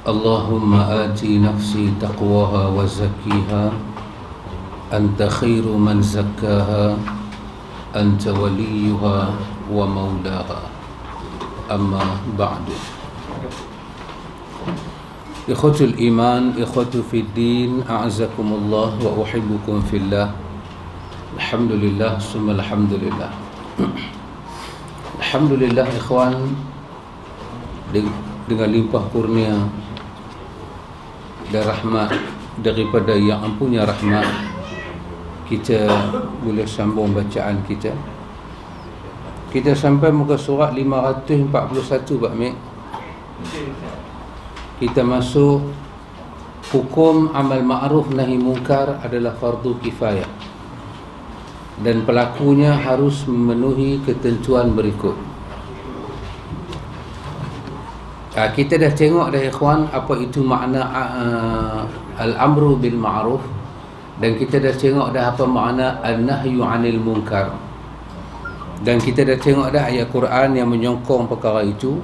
اللهم آت نفسي تقواها وزكيها أنت خير من زكاها أنت وليها ومولاها أما بعد. إخوة الإيمان، إخوة في الدين، أعزكم الله وأحبكم في الله. الحمد لله ثم الحمد لله. Alhamdulillah ikhwan, dengan limpah kurnia dan rahmat daripada yang ampunya rahmat, kita boleh sambung bacaan kita. Kita sampai muka surat 541 Pak Mek. Kita masuk hukum amal ma'ruf nahi munkar adalah fardu kifayah, dan pelakunya harus memenuhi ketentuan berikut. Kita dah tengok dah ikhwan apa itu makna al-amru bil ma'ruf, dan kita dah tengok dah apa makna an-nahyu 'anil munkar, dan kita dah tengok dah ayat Quran yang menyokong perkara itu.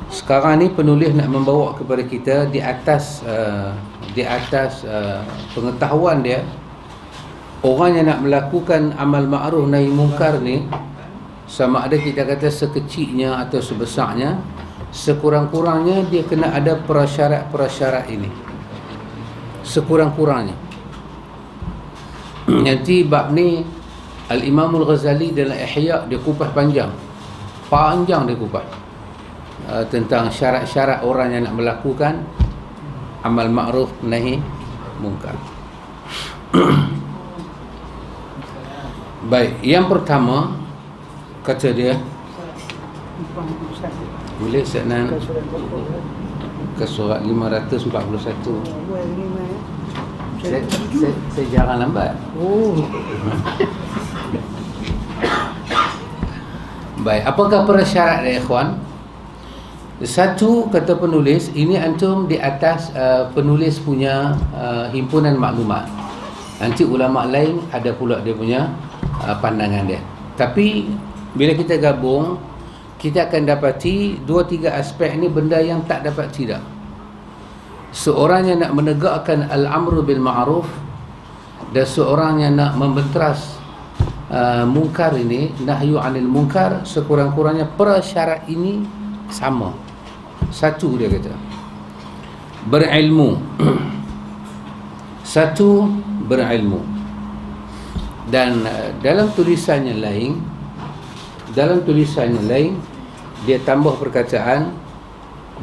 Sekarang ni penulis nak membawa kepada kita di atas pengetahuan dia, orang yang nak melakukan amal ma'ruf nahi munkar ni, sama ada kita kata sekecilnya atau sebesarnya, sekurang-kurangnya dia kena ada prasyarat-prasyarat ini, sekurang-kurangnya. Nanti bab ni Al-Imam Al-Ghazali dalam Ihya dia kupas panjang dia kupas tentang syarat-syarat orang yang nak melakukan amal ma'ruf nahi munkar. Baik, yang pertama kata dia, boleh saya ke surat 541. Saya jarang lambat. Baik, apakah persyarat dia ikhwan? Satu, kata penulis, ini antum di atas penulis punya himpunan maklumat. Nanti ulama lain ada pula dia punya pandangan dia. Tapi bila kita gabung, kita akan dapati 2-3 aspek ni benda yang tak dapat tidak. Seorang yang nak menegakkan al-amru bil ma'ruf dan seorang yang nak membenteras munkar ini, nahyu 'anil munkar, sekurang-kurangnya persyarat ini sama. Satu, dia kata berilmu. Satu, berilmu. Dan dalam tulisannya lain dia tambah perkataan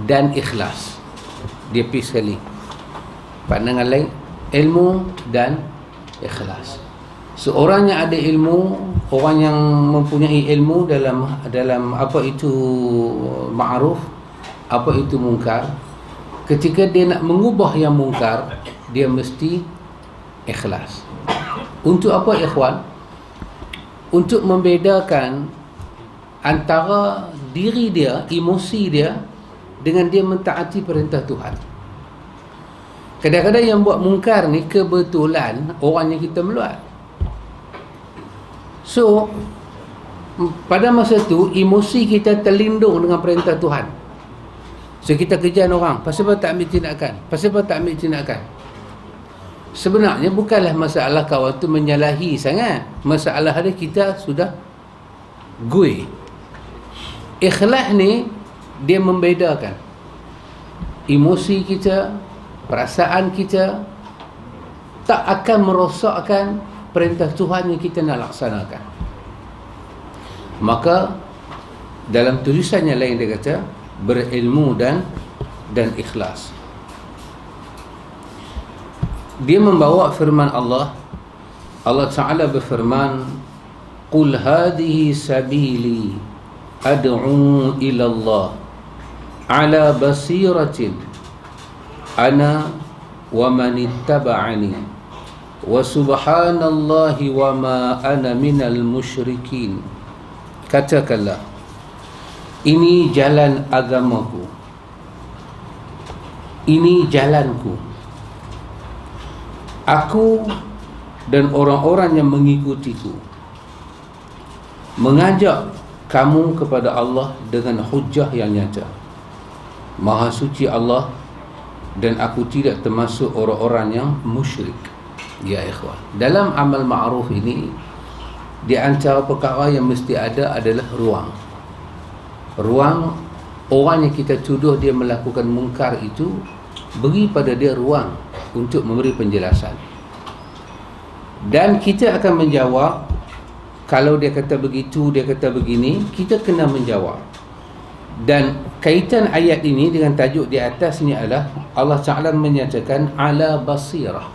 dan ikhlas. Dia pergi sekali pandangan lain, ilmu dan ikhlas. Seorang yang ada ilmu, orang yang mempunyai ilmu dalam apa itu ma'ruf, apa itu munkar, ketika dia nak mengubah yang munkar, dia mesti ikhlas. Untuk apa ikhwan? Untuk membedakan antara diri dia, emosi dia, dengan dia mentaati perintah Tuhan. Kadang-kadang yang buat mungkar ni kebetulan orang yang kita meluat. So pada masa tu emosi kita terlindung dengan perintah Tuhan. So kita kejar orang, pasal apa tak ambil tindakan? Sebenarnya bukanlah masalah kawan tu menyalahi sangat. Masalah dia kita sudah gui. Ikhlas ni dia membedakan emosi kita, perasaan kita tak akan merosakkan perintah Tuhan yang kita nak laksanakan. Maka dalam tulisannya lain dia kata berilmu dan ikhlas. Dia membawa firman Allah Ta'ala berfirman, qul hadhihi sabili ad'u ila Allah ala basiratin ana wa man ittaba'ani wa subhanallahi wa ma ana minal musyrikin. Katakanlah, ini jalan agamaku, ini jalanku, aku dan orang-orang yang mengikutiku, mengajak kamu kepada Allah dengan hujjah yang nyata. Maha suci Allah dan aku tidak termasuk orang-orang yang musyrik. Ya ikhwan, dalam amal ma'ruf ini, di antara perkara yang mesti ada adalah ruang. Orang yang kita tuduh dia melakukan mungkar itu, beri pada dia ruang untuk memberi penjelasan. Dan kita akan menjawab. Kalau dia kata begitu, dia kata begini, kita kena menjawab. Dan kaitan ayat ini dengan tajuk di atas ni adalah Allah Ta'ala menyatakan ala basirah.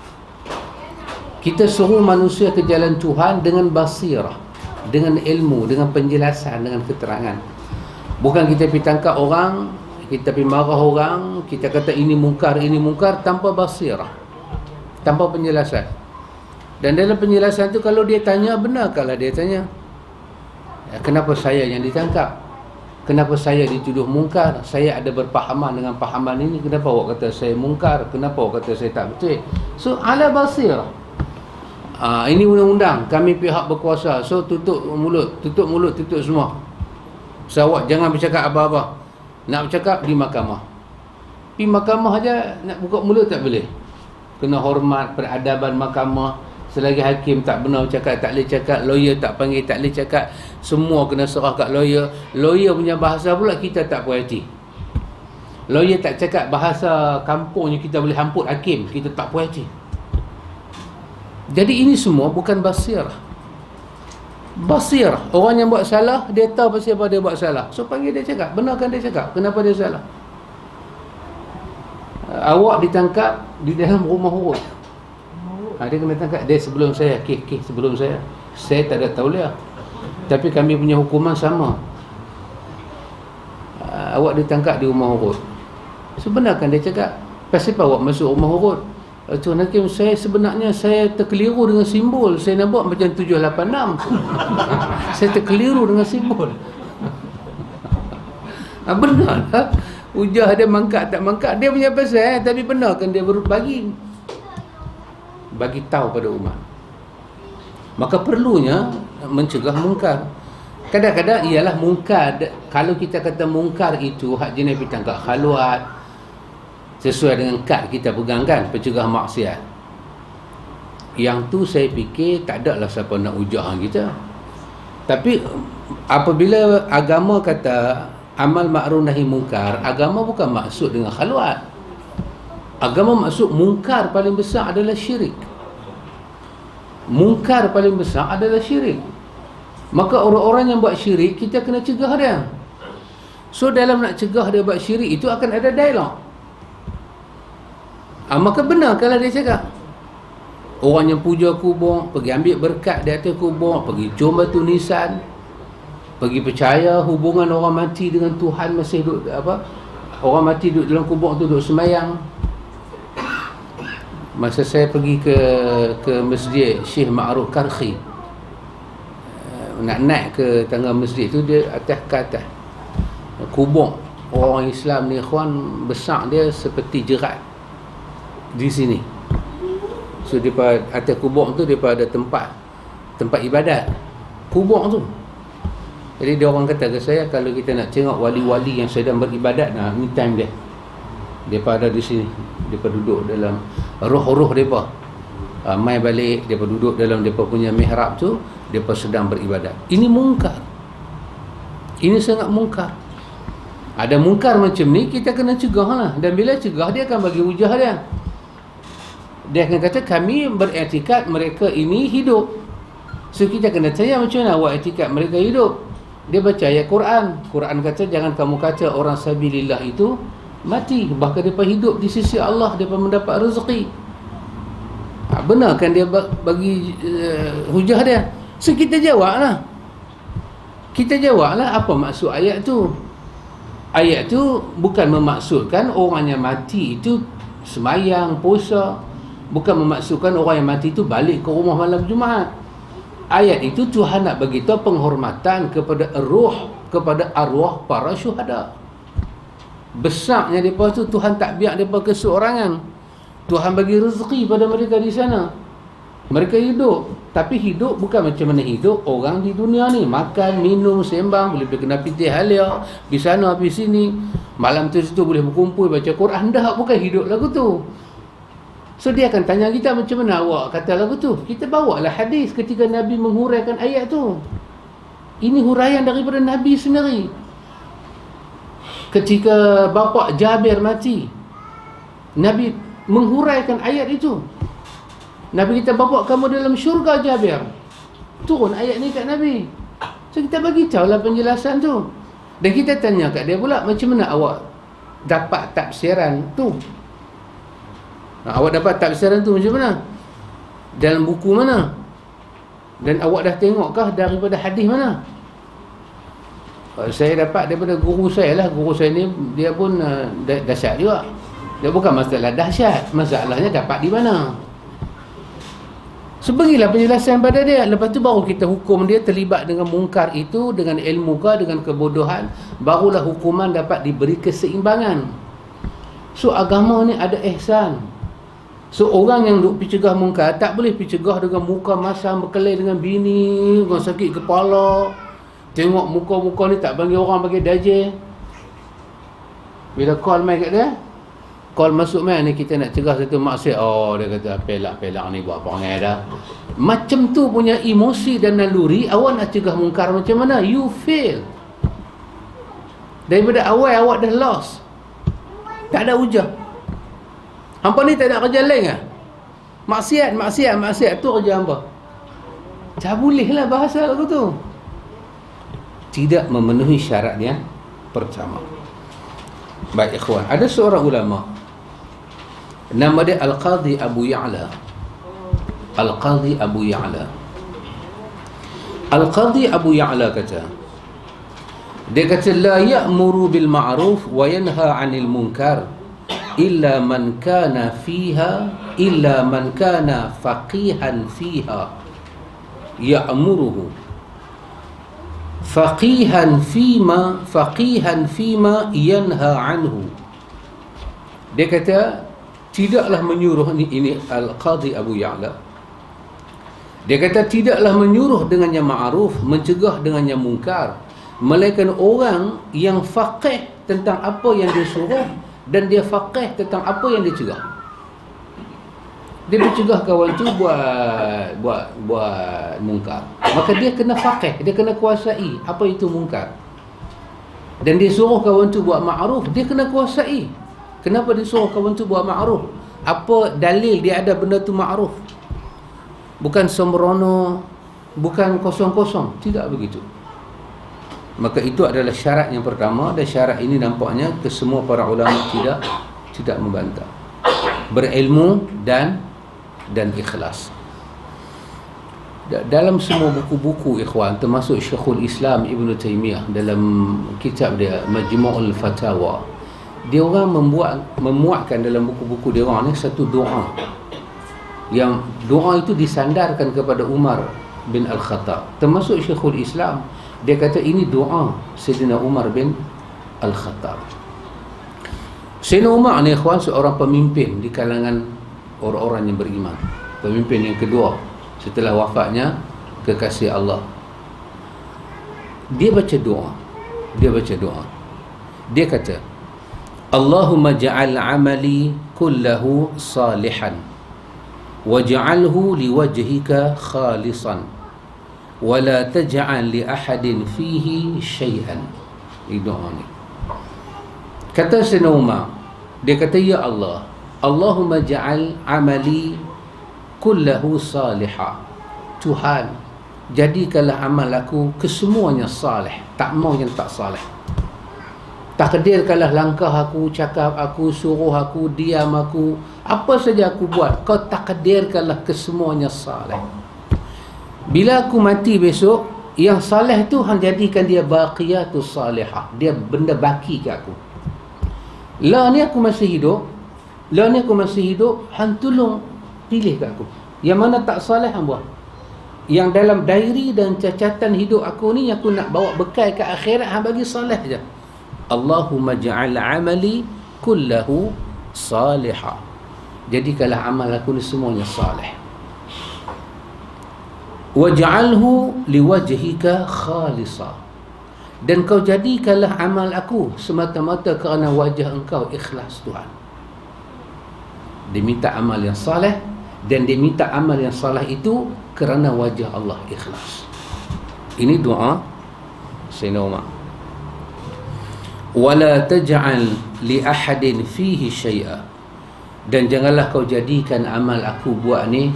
Kita suruh manusia ke jalan Tuhan dengan basirah, dengan ilmu, dengan penjelasan, dengan keterangan. Bukan kita pergi tangkap orang, kita pergi marah orang, kita kata ini mungkar tanpa basirah, tanpa penjelasan. Dan dalam penjelasan tu, kalau dia tanya, benarkahlah dia tanya, kenapa saya yang ditangkap? Kenapa saya dituduh mungkar? Saya ada berpahaman dengan pahaman ini. Kenapa awak kata saya mungkar? Kenapa awak kata saya tak betul? So ala basirah. Ini undang-undang, kami pihak berkuasa, so tutup mulut, tutup semua. So awak jangan bercakap apa-apa. Nak bercakap di mahkamah. Pergi mahkamah aja nak buka mulut tak boleh. Kena hormat peradaban mahkamah. Selagi hakim tak benar cakap, tak boleh cakap. Lawyer tak panggil, tak boleh cakap. Semua kena serah kat lawyer. Lawyer punya bahasa pula kita tak puas hati. Lawyer tak cakap bahasa kampungnya, kita boleh hamput hakim, kita tak puas hati. Jadi ini semua bukan basirah. Basirah, orang yang buat salah, dia tahu pasal apa dia buat salah. So panggil dia cakap, benarkan dia cakap kenapa dia salah. Awak ditangkap di dalam rumah urut. Dia kena tangkap. Dia sebelum saya, kes sebelum saya tak ada tauliah, tapi kami punya hukuman sama. Awak ditangkap di rumah urut. Sebenarnya dia cakap, pasal apa awak masuk rumah urut? Tuan Hakim, sebenarnya saya terkeliru dengan simbol. Saya nak buat macam 786. Saya terkeliru dengan simbol. Benar lah. Ujah dia mangkat tak mangkat, dia punya pasal, tapi benar kan dia bagi tahu pada umat. Maka perlunya mencegah mungkar. Kadang-kadang ialah mungkar, kalau kita kata mungkar itu hak jenis pitangkap khaluat, sesuai dengan kad kita pegang kan, pencegah maksiat. Yang tu saya fikir tak ada lah siapa nak ujah kita. Tapi apabila agama kata amal ma'ruf nahi mungkar, agama bukan maksud dengan khaluat. Agama maksud mungkar paling besar adalah syirik. Mungkar paling besar adalah syirik. Maka orang-orang yang buat syirik, kita kena cegah dia. So dalam nak cegah dia buat syirik itu akan ada dialog. Maka benar kalau dia cakap, orang yang puja kubur, pergi ambil berkat di atas kubur, pergi cium batu nisan, pergi percaya hubungan orang mati dengan Tuhan masih duduk orang mati duduk dalam kubur tu duduk semayang. Masa saya pergi ke masjid Syekh Ma'ruf Karhi, nak naik ke tangga masjid tu, dia atas ke atas kubur orang Islam ni ikhwan, besar dia seperti jerat di sini. So daripada atas kubur tu, daripada tempat ibadat kubur tu. Jadi dia orang kata ke saya, kalau kita nak tengok wali-wali yang sedang beribadat, ni time dia. Depa ada di sini, depa duduk dalam roh-roh depa. Mai balik, depa duduk dalam depa punya mihrab tu, depa sedang beribadat. Ini mungkar. Ini sangat mungkar. Ada mungkar macam ni, kita kena cegah lah. Dan bila cegah, dia akan bagi hujah dia. Dia akan kata, kami beriktikad mereka ini hidup. So kita kena tanya, macam mana awak iktikad mereka hidup? Dia baca ayat Quran. Quran kata, jangan kamu kata orang sabilillah itu mati, bahkan mereka hidup di sisi Allah, mereka mendapat rezeki. Benar kan dia bagi hujah dia? So kita jawablah. Apa maksud ayat tu? Ayat tu bukan memaksudkan orang yang mati itu semayang, puasa. Bukan memaksudkan orang yang mati itu balik ke rumah malam Jumaat. Ayat itu Tuhan nak bagi tahu penghormatan kepada kepada arwah para syuhada. Besarnya mereka tu, Tuhan tak biar mereka keseorangan. Tuhan bagi rezeki pada mereka di sana. Mereka hidup, tapi hidup bukan macam mana hidup orang di dunia ni. Makan, minum, sembang, boleh pergi kena pitih halia, pergi sana, pergi sini. Malam tu situ boleh berkumpul, baca Quran. Dah bukan hidup lagu tu. So dia akan tanya kita, macam mana awak kata lagu tu? Kita bawalah hadis ketika Nabi menghuraikan ayat tu. Ini huraian daripada Nabi sendiri. Ketika bapa Jabir mati, Nabi menghuraikan ayat itu. Nabi kata, bapa kamu dalam syurga Jabir. Turun ayat ni kat Nabi. So kita bagi tahulah penjelasan tu. Dan kita tanya kat dia pula, macam mana awak dapat tafsiran tu? Awak dapat tafsiran tu macam mana? Dalam buku mana? Dan awak dah tengokkah daripada hadis mana? Saya dapat daripada guru saya lah. Guru saya ni dia pun dahsyat juga. Dia bukan masalah dahsyat, masalahnya dapat di mana. So berilah penjelasan pada dia. Lepas tu baru kita hukum dia terlibat dengan mungkar itu, dengan ilmu ke, dengan kebodohan. Barulah hukuman dapat diberi keseimbangan. So agama ni ada ihsan. So orang yang duk pergi cegah mungkar tak boleh pergi cegah dengan muka masam, berkelahi dengan bini, dengan sakit kepala. Tengok muka-muka ni tak panggil orang, panggil dajjal. Bila call mai kat dia, call masuk mai ni, kita nak cegah satu maksiat. Oh, dia kata pelak-pelak ni buat perangai dah. Macam tu punya emosi dan naluri, awak nak cegah mungkar macam mana? You fail. Daripada awal awak dah lost. Tak ada hujah. Hampa ni tak ada kerja lain ke? Maksiat tu kerja hampa. Tak boleh lah bahasa lagu tu. Tidak memenuhi syarat yang pertama. Baik ikhwan, ada seorang ulama, nama dia Al-Qadhi Abu Ya'la. Al-Qadhi Abu Ya'la. Al-Qadhi Abu Ya'la kata, dia kata, la ya'muru bil ma'ruf wa yanha 'anil munkar illa man kana faqihan fiha ya'muruhu faqihan fima yanha anhu. Dia kata tidaklah menyuruh, ini Al-Qadhi Abu Ya'la, dia kata tidaklah menyuruh dengan yang ma'ruf, mencegah dengan yang mungkar, melainkan orang yang faqih tentang apa yang disuruh dan dia faqih tentang apa yang dicegah. Dia bercegah kawan tu buat mungkar, maka dia kena faqih, dia kena kuasai apa itu mungkar. Dan dia suruh kawan tu buat ma'ruf, dia kena kuasai kenapa dia suruh kawan tu buat ma'ruf, apa dalil dia ada benda tu ma'ruf. Bukan sembrono, bukan kosong-kosong, tidak begitu. Maka itu adalah syarat yang pertama, dan syarat ini nampaknya kesemua para ulama tidak membantah. Berilmu dan ikhlas. Dalam semua buku-buku ikhwan, termasuk Syekhul Islam Ibn Taymiyah dalam kitab dia Majmu'ul Fatawa, dia orang memuatkan dalam buku-buku dia orang ni satu doa, yang doa itu disandarkan kepada Umar bin Al-Khattab. Termasuk Syekhul Islam, dia kata ini doa Sayyidina Umar bin Al-Khattab. Sayyidina Umar ni ikhwan seorang pemimpin di kalangan orang-orang yang beriman, pemimpin yang kedua setelah wafatnya kekasih Allah. Dia baca doa, dia kata, Allahumma ja'al amali kullahu salihan waj'alhu liwajhika khalisan wa la taj'al li ahadin fihi syai'an. Ini doa ni. Kata Sayyidina Umar, dia kata, ya Allah, Allahumma ja'al amali kullahu salihah. Tuhan, jadikanlah amal aku kesemuanya salih, tak mau yang tak salih. Takdirkanlah langkah aku, cakap aku, suruh aku, diam aku, apa saja aku buat, kau takdirkanlah kesemuanya salih. Bila aku mati besok, yang salih tu hang jadikan dia baqiyatus salihah, dia benda baki ke aku. Lah ni aku masih hidup, hang tolong pilih kat aku. Yang mana tak salih hang buat. Yang dalam diary dan catatan hidup aku ni, aku nak bawa bekal ke akhirat, hang bagi salih je. Allahumma ja'al amali kullahu salihah. Jadikanlah amal aku ni semuanya salih. waj'alhu liwajhika khalisa, dan kau jadikanlah amal aku semata-mata kerana wajah engkau, ikhlas Tuhan. Dia minta amal yang saleh, dan dia minta amal yang saleh itu kerana wajah Allah, ikhlas. Ini doa Sayyidina Umar. Wala taj'al li ahadin fihi syai'a, dan janganlah kau jadikan amal aku buat ni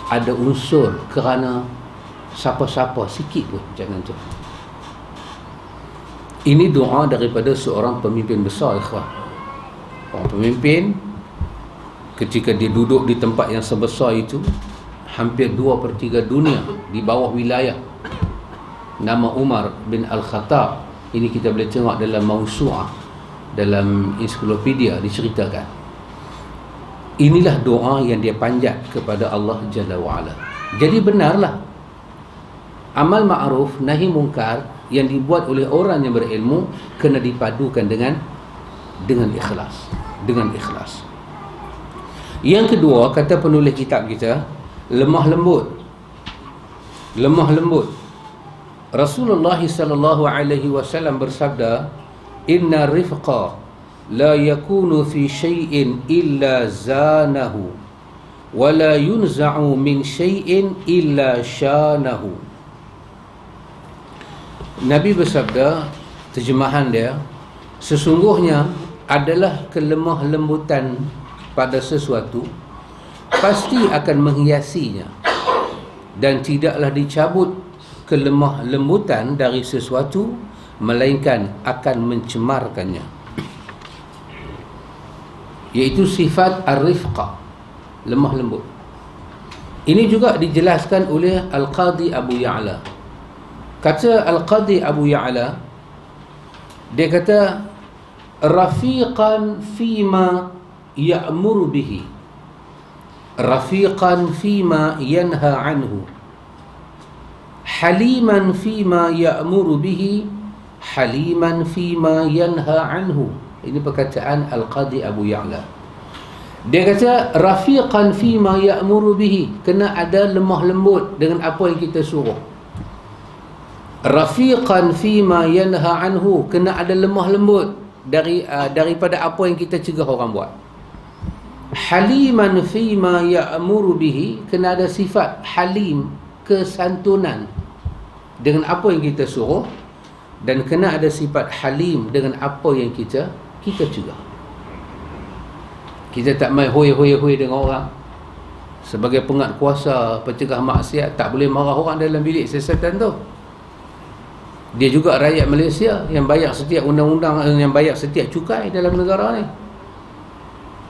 ada unsur kerana siapa-siapa, sikit pun jangan tu. Ini doa daripada seorang pemimpin besar, ikhwan. Orang pemimpin ketika dia duduk di tempat yang sebesar itu, hampir 2/3 dunia di bawah wilayah, nama Umar bin Al-Khattab. Ini kita boleh tengok dalam Mausu'ah, dalam ensiklopedia diceritakan. Inilah doa yang dia panjat kepada Allah Jalla wa'ala. Jadi benarlah, amal ma'ruf nahi mungkar yang dibuat oleh orang yang berilmu kena dipadukan dengan ikhlas, dengan ikhlas. Yang kedua, kata penulis kitab kita, lemah lembut. Lemah lembut. Rasulullah sallallahu alaihi wasallam bersabda, "Inna rifqa la yakunu fi syai'in illa zanahu wa la yunza'u min syai'in illa syanahu." Nabi bersabda, terjemahan dia, sesungguhnya adalah kelemah lembutan pada sesuatu pasti akan menghiasinya, dan tidaklah dicabut kelemah lembutan dari sesuatu melainkan akan mencemarkannya, iaitu sifat ar-rifqa, lemah lembut. Ini juga dijelaskan oleh Al-Qadhi Abu Ya'la. Kata Al-Qadhi Abu Ya'la, dia kata rafiqan fima ya'muru bihi, rafiqan fima yanha anhu, haliman fima ya'muru bihi, haliman fima yanha anhu. Ini perkataan Al-Qadhi Abu Ya'la. Dia kata rafiqan fima ya'muru bihi, kena ada lemah lembut dengan apa yang kita suruh. Rafiqan fima yanha anhu, kena ada lemah lembut daripada apa yang kita cegah orang buat. Haliman fima ya'muru bihi, kena ada sifat halim, kesantunan dengan apa yang kita suruh, dan kena ada sifat halim dengan apa yang kita cegah. Kita tak main hoi dengan orang. Sebagai pengat kuasa pencegah maksiat, tak boleh marah orang dalam bilik siasatan tu. Dia juga rakyat Malaysia yang bayar setiap undang-undang, yang bayar setiap cukai dalam negara ni.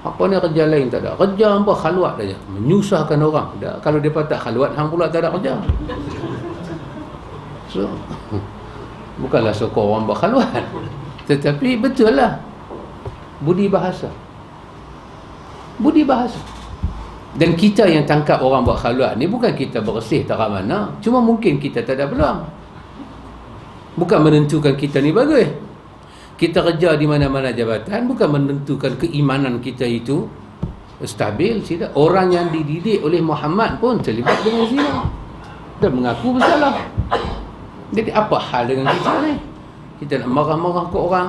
Apa ni kerja lain tak ada. Kerja hampa khalwat saja, menyusahkan orang. Kalau dia patah khalwat, hang pula tak ada kerja. So, bukanlah sokong orang berkhalwat, tetapi betul lah budi bahasa. Dan kita yang tangkap orang buat khalwat ni bukan kita bersih tak mana, cuma mungkin kita tak ada peluang. Bukan menentukan kita ni bagus. Kita kerja di mana-mana jabatan bukan menentukan keimanan kita itu stabil. Tidak. Orang yang dididik oleh Muhammad pun terlibat dengan zina dan mengaku bersalah. Jadi apa hal dengan kita ni? Kita nak marah-marah ke orang.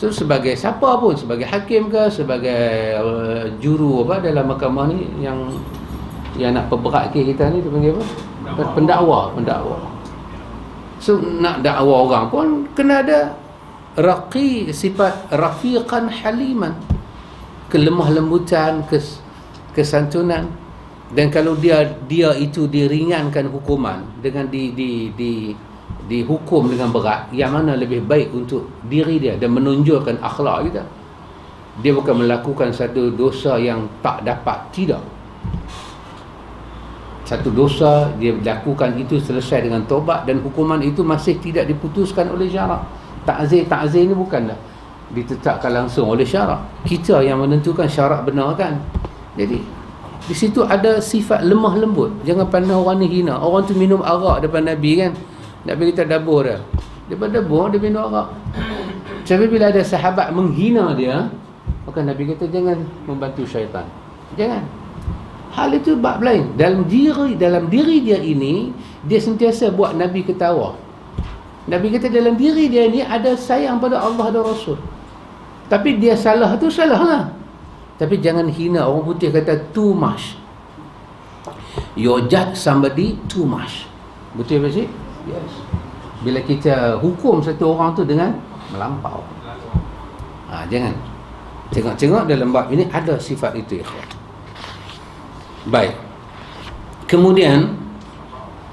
So, sebagai siapa pun, sebagai hakim ke, sebagai juru apa dalam mahkamah ni yang nak perberat kes kita ni, dia panggil apa? Pendakwa. So, nak dakwa orang pun kena ada raqi, sifat rafiqan haliman, kelemah lembutan, kesantunan. Dan kalau dia itu diringankan hukuman dengan dihukum dengan berat, yang mana lebih baik untuk diri dia dan menonjolkan akhlak kita. Dia bukan melakukan satu dosa yang tak dapat, tidak. Satu dosa dia lakukan itu selesai dengan taubat, dan hukuman itu masih tidak diputuskan oleh syarak. Ta'zir ni bukanlah ditetapkan langsung oleh syarak. Kita yang menentukan syarak benar kan. Jadi di situ ada sifat lemah lembut. Jangan pandang orang ni hina. Orang tu minum arak depan Nabi kan, Nabi kita dabur dia. Depan dabur dia minum arak. Tapi bila ada sahabat menghina dia, maka Nabi kata jangan membantu syaitan. Jangan. Hal itu bab lain. Dalam diri dia ini, dia sentiasa buat Nabi ketawa. Nabi kata dalam diri dia ni ada sayang pada Allah dan Rasul. Tapi dia salah tu salah lah. Tapi jangan hina. Orang putih kata too much. You judge somebody too much. Betul tak sih? Yes. Bila kita hukum satu orang tu dengan melampau. Jangan. Tengok-tengok dalam bab ini ada sifat itu, ikhwan. Baik. Kemudian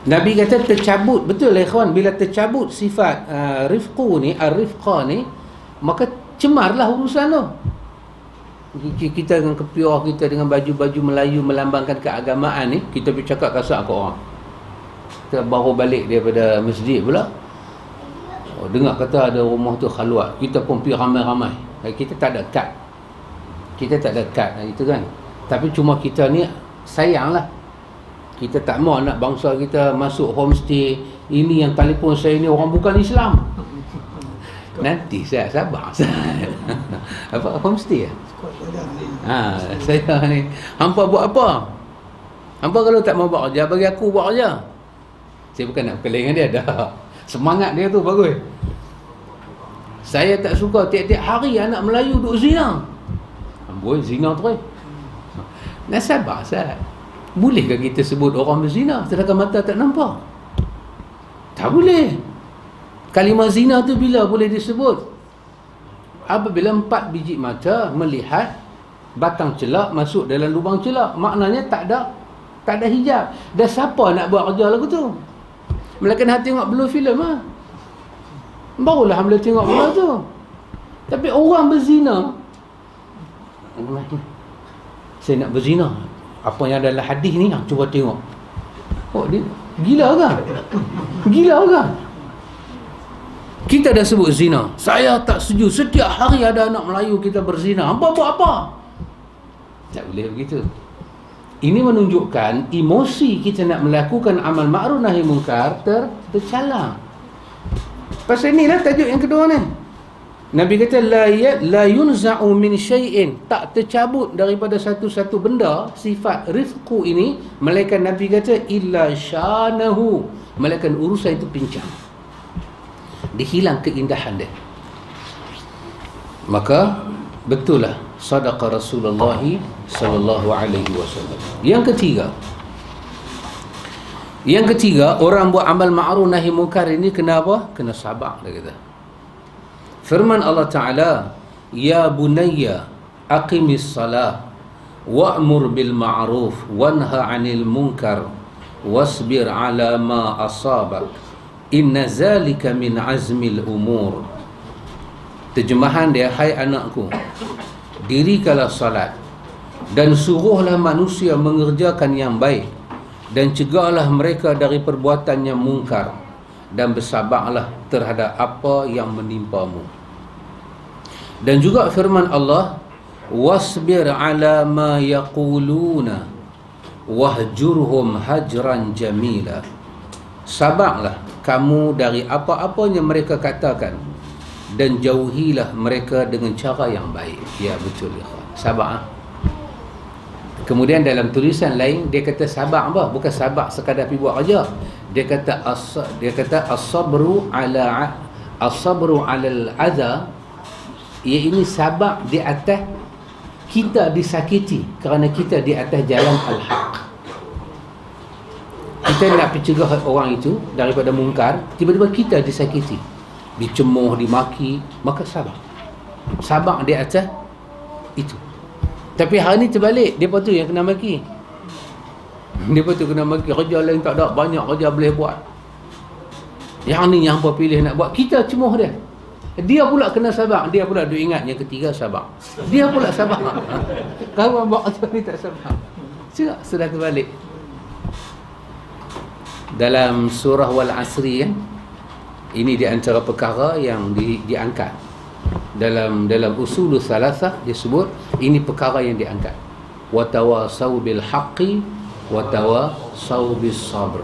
Nabi kata tercabut, betul lah ikhwan, bila tercabut sifat rifqu ni, ar-rifqa ni, maka cemarlah urusan tu. Kita dengan kepiawah kita, dengan baju-baju Melayu melambangkan keagamaan ni, kita bercakap kasar ke orang. Kita baru balik daripada masjid pula, dengar kata ada rumah tu khaluat, kita pun pergi ramai-ramai. Kita tak ada kad. Kita tak ada kad itu kan. Tapi cuma kita ni sayanglah. Kita tak mau nak bangsa kita masuk homestay. Ini yang telefon saya ni orang bukan Islam. Nanti saya sabar. Apa homestay? Saya ni hampa buat apa? Hampa kalau tak mau buat kerja, bagi aku buat kerja. Saya bukan nak berkelahi dengan dia dah. Semangat dia tu bagus. Saya tak suka tiap-tiap hari anak Melayu duk zina. Amboi zina terus. Nak sabar Ustaz. Bolehkah kita sebut orang berzina sedangkan mata tak nampak? Tak boleh. Kalimah zina tu bila boleh disebut? Apabila 4 biji mata melihat batang celak masuk dalam lubang celak. Maknanya tak ada hijab. Dan siapa nak buat kerja lagu tu? Melainkan hati tengok blue film lah. Barulah boleh tengok benda tu. Tapi orang berzina, saya nak berzina, apa yang dalam hadis ni, cuba tengok. Dia gila ke? Gila ke? Kita dah sebut zina. Saya tak setuju. Setiap hari ada anak Melayu kita berzina. Hampa buat apa? Tak boleh begitu. Ini menunjukkan emosi kita nak melakukan amal ma'ruf nahi munkar tercalang. Pasal inilah tajuk yang kedua ni. Nabi kata la yunza'u min syai'in, tak tercabut daripada satu-satu benda sifat rifqu ini, melainkan Nabi kata illa syanahu, melainkan urusan itu pincang, dihilang keindahan dia. Maka betul lah sadaqa Rasulullah sallallahu alaihi wasallam. Yang ketiga, orang buat amal ma'ruf nahi munkar ini kena apa? Kena sabar, dia kata. Firman Allah Ta'ala, ya bunayya aqimis salah wa'mur bil ma'ruf wanha 'anil munkar wasbir 'ala ma asabak inna zalika min azmil umur. Terjemahan dia, hai anakku, dirikanlah salat dan suruhlah manusia mengerjakan yang baik dan cegahlah mereka dari perbuatan yang mungkar dan bersabarlah terhadap apa yang menimpamu. Dan juga firman Allah, wasbir ala ma yaquluna wahjurhum hajran jamila. Sabarlah kamu dari apa-apanya mereka katakan dan jauhilah mereka dengan cara yang baik. Ya betul ya. Sabar. Kemudian dalam tulisan lain dia kata sabar apa? Bukan sabar sekadar pergi buat kerja. Dia kata as-sabru ala al-adha, ia ini sabar di atas kita disakiti kerana kita di atas jalan al-haq. Kita nak pencegah orang itu daripada mungkar, tiba-tiba kita disakiti, dicemuh, dimaki, maka sabar. Sabar di atas itu. Tapi hari ni terbalik, dia tu yang kena maki. Dia tu kena maki, kerja lain tak ada, banyak kerja boleh buat. Yang ni yang apa pilih nak buat, kita cemuh dia. Dia pula kena sabar, dia pula duk ingat yang ketiga sabar. Dia pula sabar. Kawan buat kerja ni tak sabar. Sudah terbalik. Dalam surah Wal Asri kan, ini di antara perkara yang diangkat. Dalam usul salasah disebut ini perkara yang diangkat. Wa tawasau bil haqqi wa tawasau bis sabr.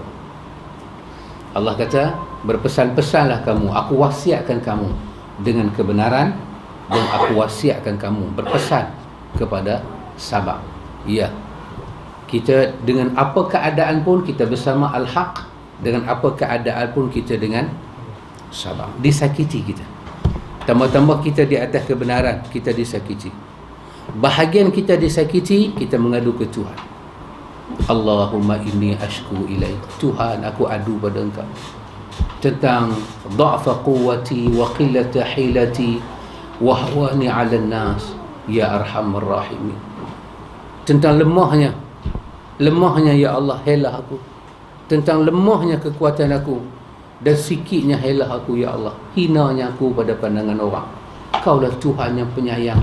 Allah kata, berpesan-pesanlah kamu, aku wasiatkan kamu dengan kebenaran dan aku wasiatkan kamu berpesan kepada sabar. Ya. Kita dengan apa keadaan pun kita bersama al-haq, dengan apa keadaan pun kita dengan sabar. Disakiti kita, tambah-tambah kita di atas kebenaran, kita disakiti. Bahagian kita disakiti, kita mengadu ke Tuhan. Allahumma inni ashku ilaik, Tuhan aku adu pada Engkau tentang dha'fa quwwati wa qillata hilati wa hawani 'alan nas ya arhamar rahimin. Tentang lemahnya ya Allah, helah aku. Tentang lemahnya kekuatan aku dan sikitnya helah aku ya Allah, hinanya aku pada pandangan orang. Kaulah Tuhan yang penyayang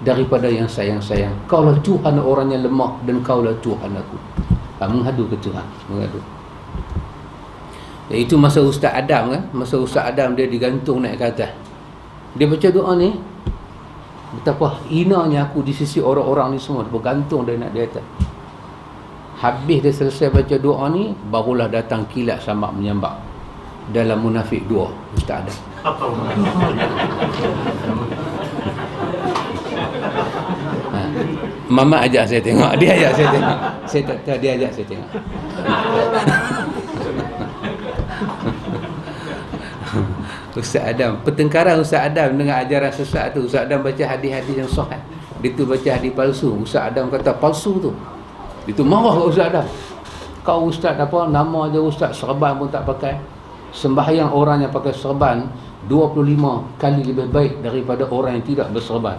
daripada yang sayang-sayang. Kaulah Tuhan orang yang lemah dan Kaulah Tuhan aku. Mengadu ke Tuhan, mengadu. Itu masa Ustaz Adam kan, masa Ustaz Adam dia digantung naik ke atas. Dia baca doa ni, betapa hinanya aku di sisi orang-orang ni semua, bergantung dia nak di atas. Habis dia selesai baca doa ni, barulah datang kilat samak menyambar dalam Munafik 2 Ustaz Adam. Mama ajak saya tengok, dia ajak saya tengok. Saya tak tahu, dia ajak saya tengok. Ustaz Adam, pertengkaran Ustaz Adam dengan ajaran sesat tu. Ustaz Adam baca hadis-hadis yang sahih, dia tu baca hadis palsu. Ustaz Adam kata palsu tu. Dia tu marah kat Ustaz Adam. Kau ustaz apa, nama je ustaz, serban pun tak pakai. Sembahyang orang yang pakai serban 25 kali lebih baik daripada orang yang tidak berserban.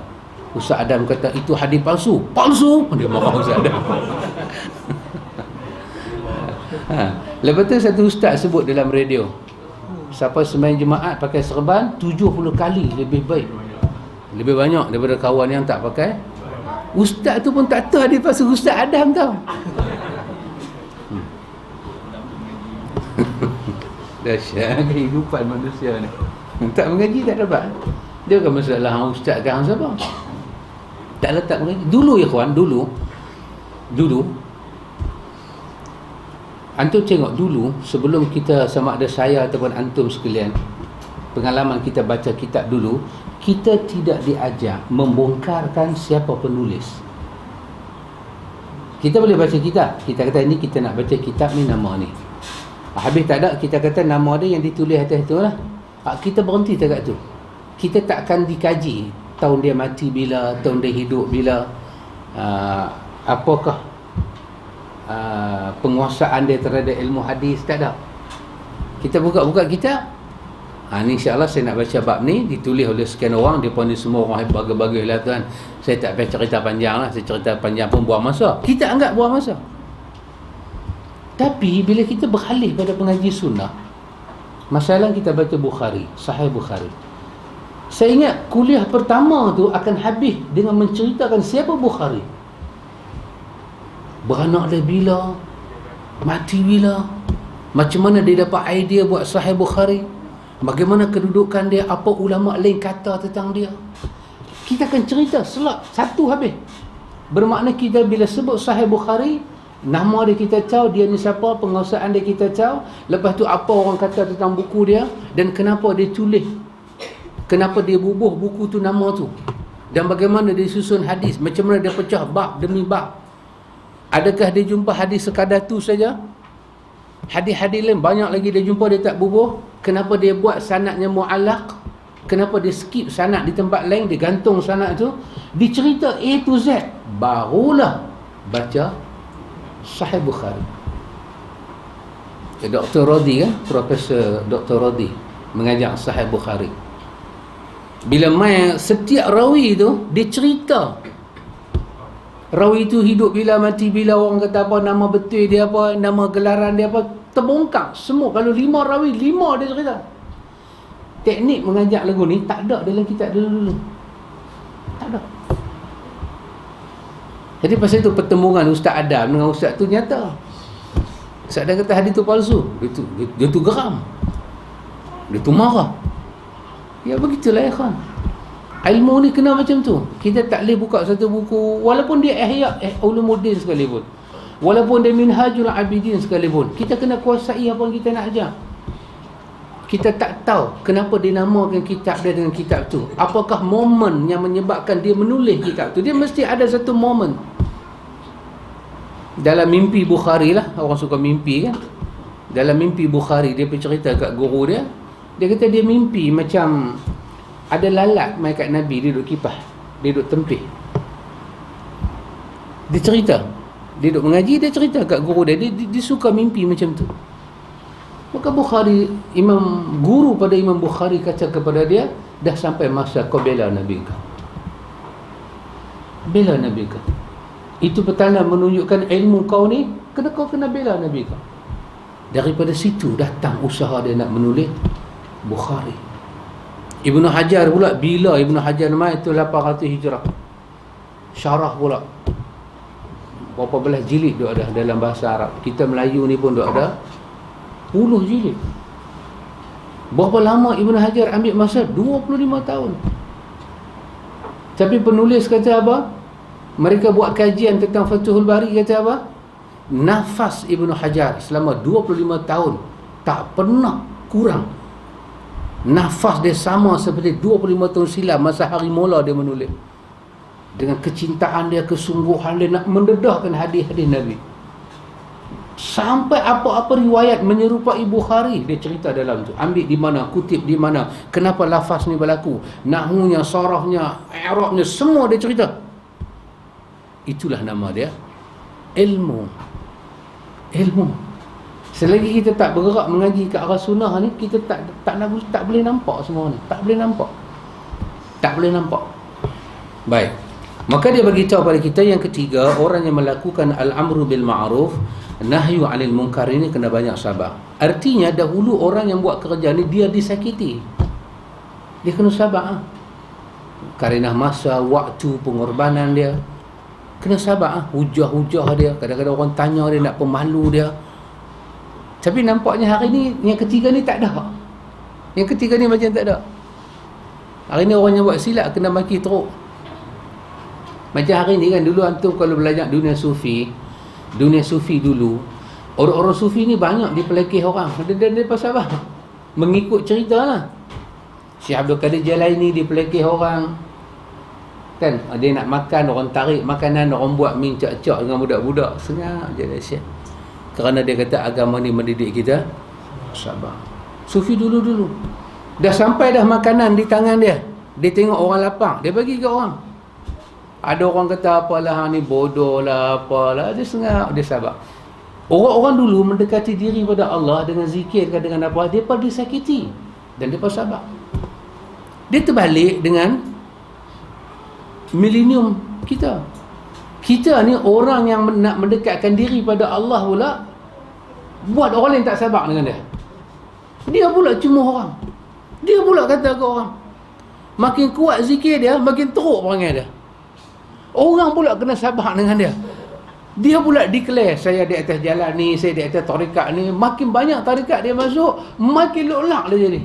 Ustaz Adam kata itu hadis palsu. Palsu? Dia marah Ustaz Adam. Lepas tu satu ustaz sebut dalam radio, siapa sembahyang jemaat pakai serban 70 kali lebih baik, lebih banyak daripada kawan yang tak pakai. Ustaz tu pun tak tahu hadis palsu, Ustaz Adam tahu. Dahsyat kehidupan manusia ni. Tak mengaji tak dapat. Dia bukan masalah hang ustaz ke hang siapa. Tak letak mengaji. Dulu ya kawan, dulu antum tengok dulu, sebelum kita sama ada saya ataupun antum sekalian, pengalaman kita baca kitab dulu, kita tidak diajar membongkarkan siapa penulis. Kita boleh baca kitab, kita kata ini kita nak baca kitab ni, nama ni. Habis tak ada, kita kata nama dia yang ditulis atas tu lah. Kita berhenti dekat tu. Kita tak akan dikaji tahun dia mati bila, tahun dia hidup bila, apakah penguasaan dia terhadap ilmu hadis. Tak ada. Kita buka-buka kitab, ni insyaAllah saya nak baca bab ni, ditulis oleh sekian orang. Dia pun ni semua orang bagus-bagus lah tuan. Saya tak payah cerita panjang lah. Saya cerita panjang pun buang masa. Kita anggap buang masa. Tapi bila kita beralih pada pengaji sunnah, masalah kita baca Bukhari, Sahih Bukhari. Saya ingat kuliah pertama tu akan habis dengan menceritakan siapa Bukhari. Beranak dia bila, mati bila, macam mana dia dapat idea buat Sahih Bukhari, bagaimana kedudukan dia, apa ulama lain kata tentang dia. Kita akan cerita selak satu habis. Bermakna kita bila sebut Sahih Bukhari, nama dia kita tahu, dia ni siapa, penguasaan dia kita tahu, lepas tu apa orang kata tentang buku dia, dan kenapa dia tulis, kenapa dia bubuh buku tu nama tu, dan bagaimana dia susun hadis, macam mana dia pecah bab demi bab. Adakah dia jumpa hadis sekadar tu saja? Hadis-hadis lain banyak lagi dia jumpa, dia tak bubuh. Kenapa dia buat sanadnya mu'allaq? Kenapa dia skip sanad di tempat lain, dia gantung sanad tu, dicerita A to Z, barulah baca Sahih Bukhari. Dr. Rodi kan, Profesor Dr. Rodi mengajar Sahih Bukhari. Bila main setiap rawi tu, dia cerita rawi tu hidup bila, mati bila, orang kata apa, nama betul dia apa, nama gelaran dia apa, terbongkar semua. Kalau 5 rawi, 5 dia cerita. Teknik mengajar lagu ni tak ada dalam kitab dulu. Tak ada. Jadi pasal itu pertemuan Ustaz Adam dengan Ustaz tu nyata. Ustaz Adam kata hadis tu palsu. Dia tu geram. Dia tu marah. Ya begitulah ya kan. Ilmu ni kena macam tu. Kita tak boleh buka satu buku, walaupun dia Ihya Ulumuddin sekalipun, walaupun dia Minhajul Abidin sekalipun, kita kena kuasai apa yang kita nak ajar. Kita tak tahu kenapa dia namakan kitab dia dengan kitab tu. Apakah momen yang menyebabkan dia menulis kitab tu? Dia mesti ada satu momen. dalam mimpi Bukhari lah, orang suka mimpi kan. Dalam mimpi Bukhari, dia bercerita kat guru dia, dia kata dia mimpi macam ada lalat mai kat Nabi, dia duduk kipah, dia duduk tempih. Dia cerita, dia duduk mengaji, dia cerita kat guru dia, dia suka mimpi macam tu. Maka Bukhari, guru pada Imam Bukhari kata kepada dia, dah sampai masa kau bela Nabi kau. Bela Nabi kau. Itu petanda menunjukkan ilmu kau ni, kau kena bela Nabi kau. Daripada situ datang usaha dia nak menulis Bukhari. Ibnu Hajar pula, bila Ibnu Hajar mai itu 800 Hijrah. Syarah pula. Berapa belas jilid dia ada dalam bahasa Arab. Kita Melayu ni pun dia ada 10 jilid. Berapa lama Ibnu Hajar ambil masa? 25 tahun. Tapi penulis kata apa? Mereka buat kajian tentang Fathul Bari, kata apa? Nafas Ibnu Hajar selama 25 tahun tak pernah kurang. Nafas dia sama seperti 25 tahun silam masa hari mula dia menulis. Dengan kecintaan dia, kesungguhan dia nak mendedahkan hadis-hadis Nabi. Sampai apa-apa riwayat menyerupai Bukhari dia cerita dalam tu. Ambil di mana, kutip di mana, kenapa lafaz ni berlaku, nahmunya, sarafnya, i'rabnya, semua dia cerita. Itulah nama dia, ilmu. Selagi kita tak bergerak mengaji ke arah sunnah ni, kita tak boleh nampak semua ni. Tak boleh nampak. Baik. Maka dia bagi tahu pada kita yang ketiga, orang yang melakukan al-amru bil ma'ruf, nahyu 'anil munkar ini kena banyak sabar. Artinya dahulu orang yang buat kerja ni dia disakiti. Dia kena sabar. Karena masa, waktu, pengorbanan dia. Kena sabar. Hujah-hujah dia. Kadang-kadang orang tanya dia, nak pemalu dia. Tapi nampaknya hari ni yang ketiga ni tak ada. Yang ketiga ni macam tak ada. Hari ni orang yang buat silap kena maki teruk. Macam hari ni kan, dulu antum kalau belajar dunia sufi dulu, orang-orang sufi ni banyak dipelekeh orang. Dia pasal apa? Mengikut cerita lah. Syekh Abdul Qadir Jalaini dipelekeh orang. Kan, dia nak makan, orang tarik makanan, orang buat min cak-cak dengan budak-budak. Sengat je dah Syekh. Kerana dia kata agama ni mendidik kita sabar. Sufi dulu-dulu dah sampai dah makanan di tangan dia, dia tengok orang lapang, dia bagi ke orang. Ada orang kata apalah ni bodoh lah, apalah, dia sengat, dia sabar. Orang-orang dulu mendekati diri pada Allah dengan zikir ke dengan apa, dia pada disakiti dan dia sabar. Dia terbalik dengan milenium kita. Kita ni orang yang nak mendekatkan diri pada Allah pula, buat orang lain tak sabar dengan dia. Dia pula cuma orang. Dia pula kata ke orang. Makin kuat zikir dia, makin teruk perangai dia. Orang pula kena sabar dengan dia. Dia pula declare, saya di atas jalan ni, saya di atas tarikat ni. Makin banyak tarikat dia masuk, makin lolak dia jadi.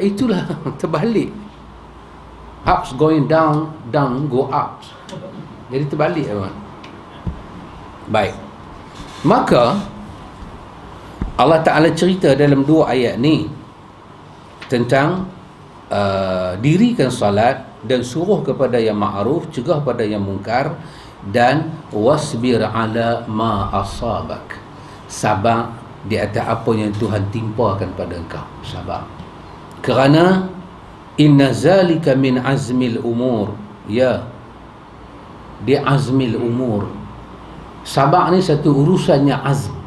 Itulah terbalik. Ups going down, down go up. Jadi terbalik teman. Baik. Maka Allah Ta'ala cerita dalam 2 ayat ni tentang dirikan salat dan suruh kepada yang ma'ruf, cegah pada yang mungkar, dan wasbir ala ma asabak. Sabar di atas apa yang Tuhan timpakan pada engkau. Sabar. Kerana inna zalika min azmil umur. Ya, dia azmil umur. Sabar ni satu urusannya azm,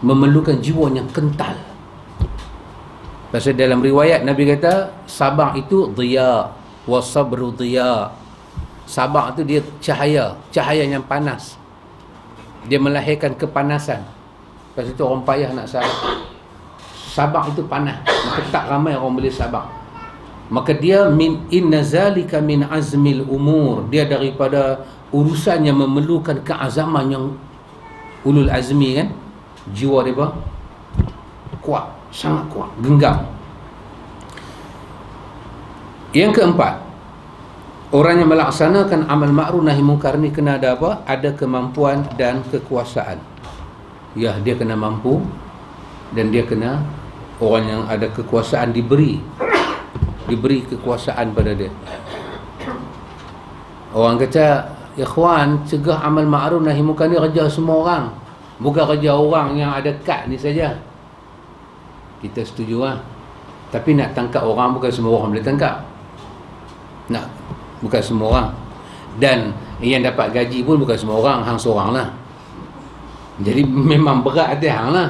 memerlukan jiwa yang kental. Pasal dalam riwayat Nabi kata sabar itu dhiya, wasabru dhiya. Sabar itu dia cahaya yang panas. Dia melahirkan kepanasan. Pasal itu orang payah nak sabar. Sabar itu panas, maka tak ramai orang boleh sabar. Maka dia min inna zalika min azmil umur. Dia daripada urusan yang memerlukan keazaman yang ulul azmi kan. Jiwa dia kuat, sangat kuat, genggam. Yang keempat, orang yang melaksanakan amal ma'ruf nahi munkar ni kena ada apa? Ada kemampuan dan kekuasaan. Ya, dia kena mampu dan dia kena, orang yang ada kekuasaan diberi kekuasaan pada dia. Orang kata ikhwan, cegah amal ma'ruf nahi munkar ni kerja semua orang. Bukan kerja orang yang ada kad ni saja. Kita setuju lah. Tapi nak tangkap orang bukan semua orang boleh tangkap. Bukan semua orang. Dan yang dapat gaji pun bukan semua orang, hang seorang lah. Jadi memang berat hati hang lah.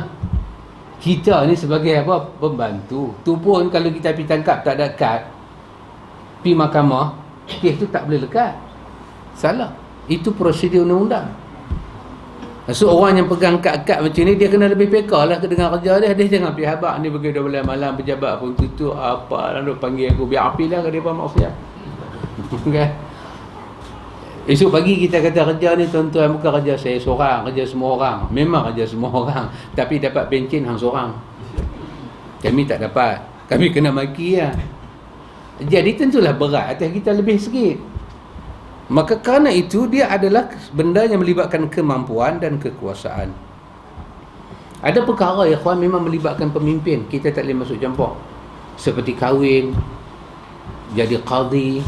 Kita ni sebagai apa? Pembantu. Tu pun kalau kita pergi tangkap tak ada kad, pergi mahkamah, kes tu tak boleh lekat. Salah. Itu prosedur undang-undang. So orang yang pegang kad-kad macam ni, dia kena lebih peka lah dengan kerja dia. Dia jangan pergi habak ni pergi 12 malam, pejabat pun tutup apa lah, duk panggil aku, biar api lah ke dia pun maksiat. Kan? Esok pagi kita kata kerja ni tuan-tuan bukan kerja saya seorang, kerja semua orang. Memang kerja semua orang, tapi dapat pencen hang seorang. Kami tak dapat. Kami kena maki lah. Jadi tentulah berat atas kita lebih sikit. Maka kerana itu dia adalah benda yang melibatkan kemampuan dan kekuasaan. Ada perkara ya ikhwan memang melibatkan pemimpin, kita tak boleh masuk campur. Seperti kahwin, jadi qadi.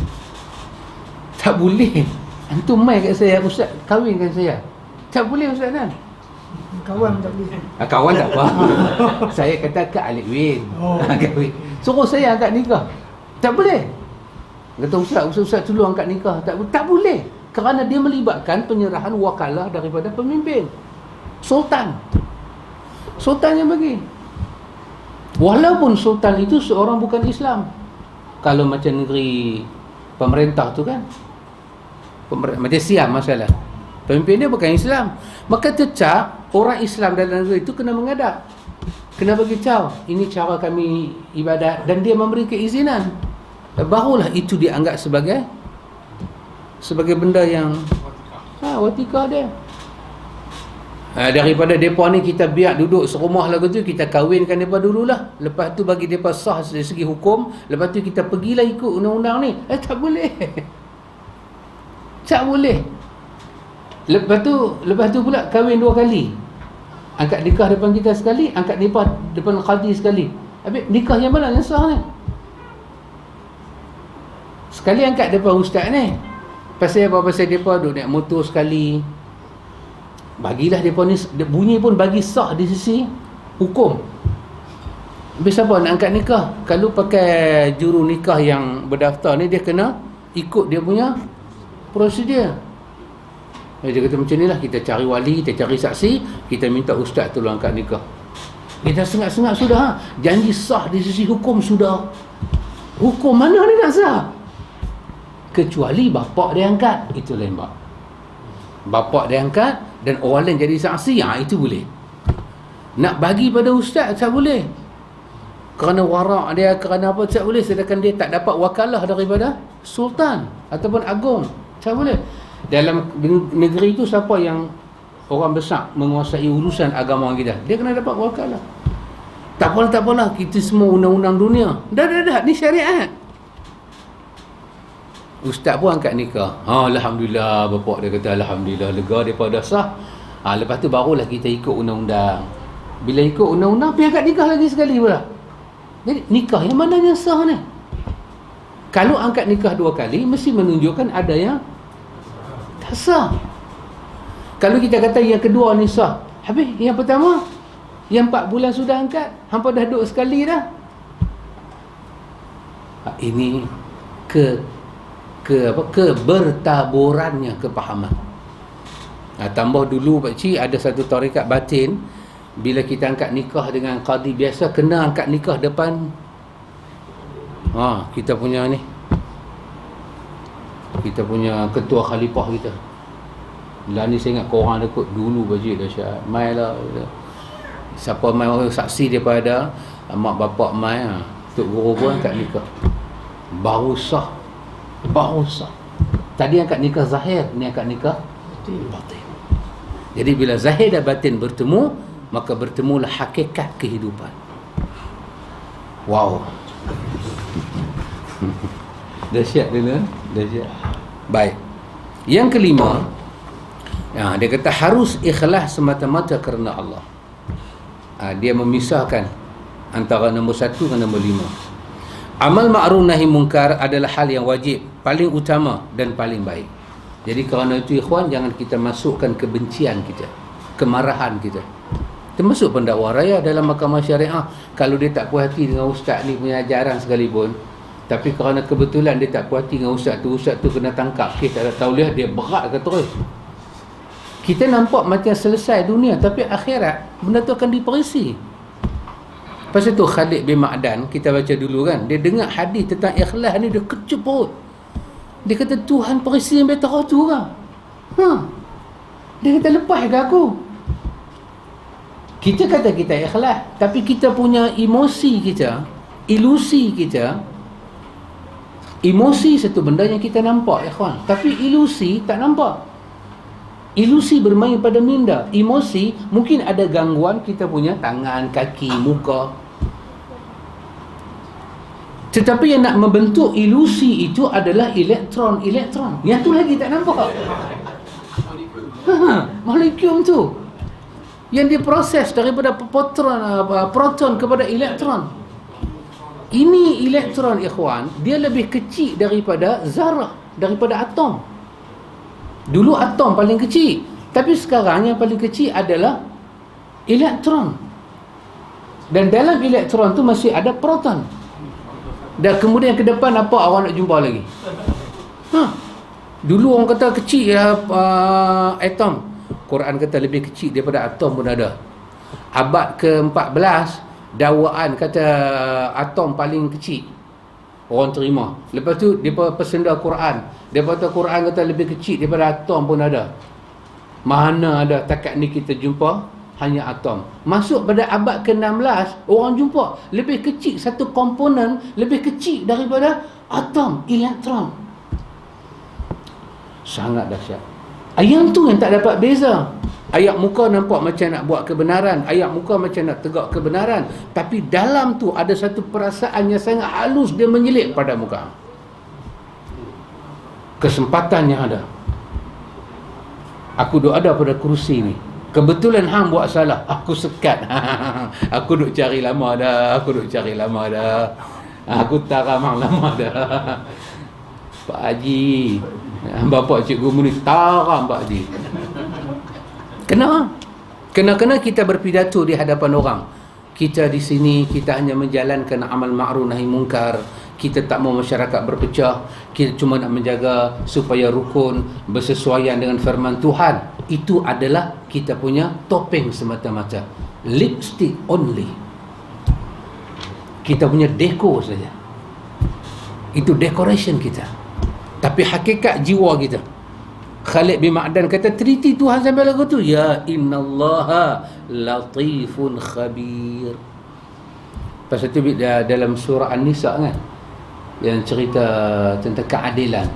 Tak boleh. Antum mai kat saya, ustaz kahwinkan saya. Tak boleh ustaz kan? Kawan tak boleh. Kawan tak apa. Saya kata Kak Alik Win. Kahwin. Suruh saya angkat nikah. Tak boleh. Kata ustaz tolong angkat nikah. Tak boleh. Kerana dia melibatkan penyerahan wakalah daripada pemimpin. Sultan yang bagi. Walaupun sultan itu seorang bukan Islam. Kalau macam negeri pemerintah tu kan, macam Siam masalah, pemimpin dia bukan Islam, maka tetap orang Islam dalam negeri itu kena mengadap, kena bagi tahu ini cara kami ibadat, dan dia memberi keizinan. Barulah itu dianggap sebagai benda yang watikah dia. Daripada mereka ni kita biar duduk serumah lagu tu, kita kahwinkan mereka dululah, lepas tu bagi mereka sah dari segi hukum, lepas tu kita pergilah ikut undang-undang ni. Tak boleh. Tak boleh. Lepas tu pula kahwin 2 kali. Angkat nikah depan kita sekali, angkat nikah depan qadi sekali. Habis nikah yang mana yang sah ni? Sekali angkat depan ustaz ni. Pasal apa? Pasal mereka duduk naik motor sekali. Bagilah mereka ni bunyi pun bagi sah di sisi hukum. Habis apa nak angkat nikah? Kalau pakai juru nikah yang berdaftar ni, dia kena ikut dia punya prosedur. Dia kata macam ni lah, kita cari wali, kita cari saksi, kita minta ustaz tolong angkat nikah. Kita sengat-sengat sudah, janji sah di sisi hukum sudah. Hukum mana ni nak sah? Kecuali bapak dia angkat, itu lain bab. Bapak dia angkat dan orang lain jadi saksi, itu boleh. Nak bagi pada ustaz tak boleh. Kerana warak dia, kerana apa tak boleh, sedangkan dia tak dapat wakalah daripada sultan ataupun agung. Tak boleh. Dalam negeri itu siapa yang orang besar menguasai urusan agama kita, dia kena dapat wakalah. Tak apalah, kita semua undang-undang dunia. Dah, ni syariat. Ustaz pun angkat nikah. Alhamdulillah, bapak dia kata alhamdulillah, lega daripada sah. Lepas tu barulah kita ikut undang-undang. Bila ikut undang-undang, pergi angkat nikah lagi sekali pula. Jadi nikah yang mana yang sah ni? Kalau angkat nikah 2 kali, mesti menunjukkan ada yang tak sah. Kalau kita kata yang kedua ni sah, habis yang pertama, yang 4 bulan sudah angkat, hampa dah duduk sekali dah. Ini kebertaburannya kepahaman. Tambah dulu pakcik ada satu tarekat batin, bila kita angkat nikah dengan qadi biasa, kena angkat nikah depan kita punya ni, kita punya ketua khalifah kita. Lah ni saya ingat korang ada kot dulu pakcik, dahsyat. Mai lah, siapa mai saksi daripada mak bapak mai, tok guru pun angkat nikah. Baru sah. Tadi angkat nikah zahir, ni angkat nikah batin. Jadi bila zahir dan batin bertemu, maka bertemulah hakikat kehidupan. Wow. Dahsyat dulu, dahsyat. Baik. Yang kelima, dia kata harus ikhlas semata-mata kerana Allah. Dia memisahkan antara nombor 1 dan nombor 5. Amal ma'ruf nahi munkar adalah hal yang wajib, paling utama dan paling baik. Jadi kerana itu ikhwan, jangan kita masukkan kebencian kita, kemarahan kita. Termasuk pendakwa raya dalam mahkamah syariah, kalau dia tak puas hati dengan ustaz ni punya ajaran sekalipun, tapi kerana kebetulan dia tak puas hati dengan ustaz tu kena tangkap, kes tak ada tauliah, dia berat ke terus. Kita nampak macam selesai dunia, tapi akhirat benda tu akan diperisi. Pasal tu Khalid bin Ma'dan, kita baca dulu kan, dia dengar hadis tentang ikhlas ni, dia kecup perut. Dia kata, Tuhan perisi yang betul tu kan? Dia kata, lepas ke aku? Kita kata kita ikhlas, tapi kita punya emosi kita, ilusi kita, emosi satu benda yang kita nampak, ikhwan, tapi ilusi tak nampak. Ilusi bermain pada minda. Emosi mungkin ada gangguan kita punya tangan, kaki, muka. Tetapi yang nak membentuk ilusi itu adalah elektron. Yang tu lagi tak nampak. Molekul tu yang diproses daripada proton kepada elektron. Ini elektron, ikhwan, dia lebih kecil daripada zarah, daripada atom. Dulu atom paling kecil, tapi sekarang yang paling kecil adalah elektron. Dan dalam elektron tu masih ada proton. Dan kemudian ke depan apa awak nak jumpa lagi? Dulu orang kata kecil atom. Quran kata lebih kecil daripada atom pun ada. Abad ke-14 dakwaan kata atom paling kecil. Orang terima. Lepas tu dia pesenda Quran. Dia kata Quran kata lebih kecil daripada atom pun ada. Mana ada takat ni kita jumpa hanya atom. Masuk pada abad ke-16 orang jumpa lebih kecil, satu komponen lebih kecil daripada atom, elektron. Sangat dahsyat. Yang tu yang tak dapat beza. Ayat muka nampak macam nak buat kebenaran, ayat muka macam nak tegak kebenaran, tapi dalam tu ada satu perasaan yang sangat halus, dia menyelip pada muka. Kesempatan yang ada. Aku duk ada pada kerusi ni. Kebetulan hang buat salah, aku sekat. Aku duk cari lama dah, Aku taramang lama dah. Pak Haji, bapa cikgu ni taram Pak Haji. Kena kita berpidato di hadapan orang. Kita di sini, kita hanya menjalankan amal ma'ruf nahi munkar. Kita tak mau masyarakat berpecah. Kita cuma nak menjaga supaya rukun, bersesuaian dengan firman Tuhan. Itu adalah kita punya topeng semata-mata. Lipstick only. Kita punya dekor saja. Itu decoration kita. Tapi hakikat jiwa kita. Khalid bin Ma'dan kata, teliti Tuhan sampai lagu tu, ya innallaha latifun khabir. Pasal tu dalam surah An-Nisa kan, yang cerita tentang keadilan.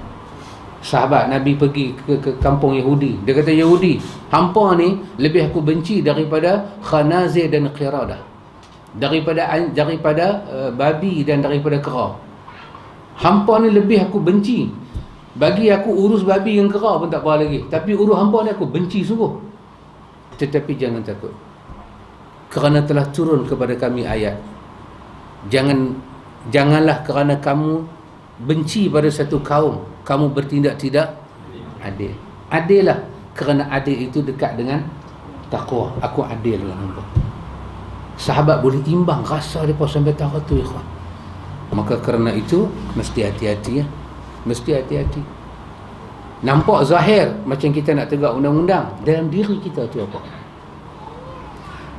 Sahabat Nabi pergi ke kampung Yahudi. Dia kata, Yahudi, hampa ni lebih aku benci daripada khanazir dan qiradah, daripada babi dan daripada kera. Hampa ni lebih aku benci. Bagi aku urus babi dengan kera pun tak apa lagi, tapi urus hampa ni aku benci sungguh. Tetapi jangan takut, kerana telah turun kepada kami ayat. Janganlah kerana kamu benci pada satu kaum, kamu bertindak tidak adil. Adillah, kerana adil itu dekat dengan takwa. Aku adil dengan hamba. Sahabat boleh imbang rasa mereka sampai tahap tu, ikhwan. Maka kerana itu mesti hati-hati ya. Mesti hati-hati. Nampak zahir macam kita nak tegak undang-undang, dalam diri kita tu apa?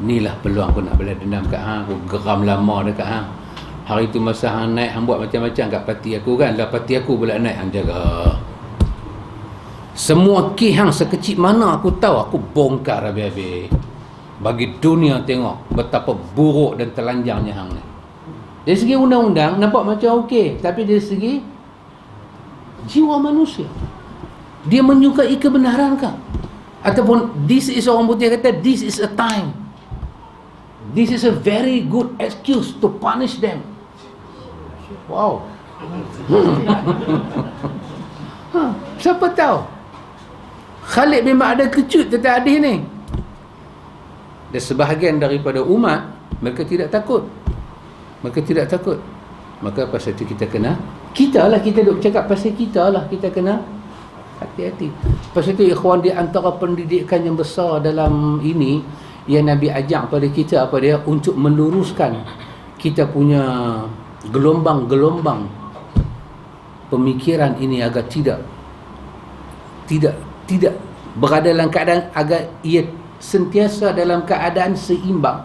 Inilah peluang aku nak balas dendam kat hang. Aku geram lama dekat hang. Hari tu masa hang naik, hang buat macam-macam kat parti aku kan. Lah parti aku pula naik, hang jaga. Semua kes hang sekecil mana aku tahu, aku bongkar habis-habis. Bagi dunia tengok betapa buruk dan telanjangnya hang ni. Dari segi undang-undang nampak macam okey, tapi dari segi jiwa manusia, dia menyukai kebenaran kah? Ataupun this is, orang putih kata, this is a time, this is a very good excuse to punish them. Wow. Siapa tahu Khalid bin Ma'dan kecut tentang hadis ni. Dan sebahagian daripada umat, mereka tidak takut. Maka pasal itu kita kena, kita duk cakap pasal kita lah, kita kena Hati-hati. Lepas itu ikhwan, di antara pendidikan yang besar dalam ini yang Nabi ajak pada kita apa dia, untuk meluruskan kita punya gelombang-gelombang pemikiran ini agar tidak berada dalam keadaan, agar ia sentiasa dalam keadaan seimbang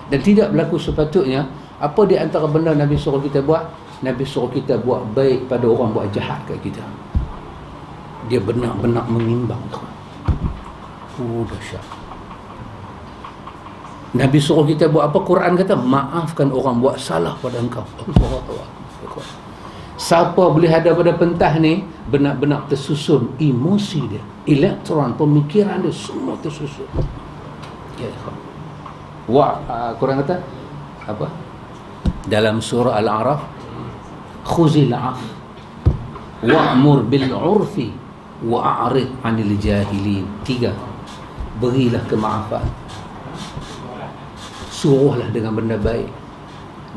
dan tidak berlaku sepatutnya. Apa di antara benda Nabi suruh kita buat? Nabi suruh kita buat baik pada orang buat jahat kat kita. Dia benar-benar mengimbang. Dahsyat. Nabi suruh kita buat apa? Quran kata, maafkan orang buat salah pada engkau. Siapa boleh ada pada pentah ni, benar-benar tersusun emosi dia, elektron, pemikiran dia, semua tersusun. Ya, Quran kata apa? Dalam surah Al-A'raf, khuzil af wa'mur bil urfi wa'arid 'anil jahilin. 3. Berilah kemaafan, suruhlah dengan benda baik,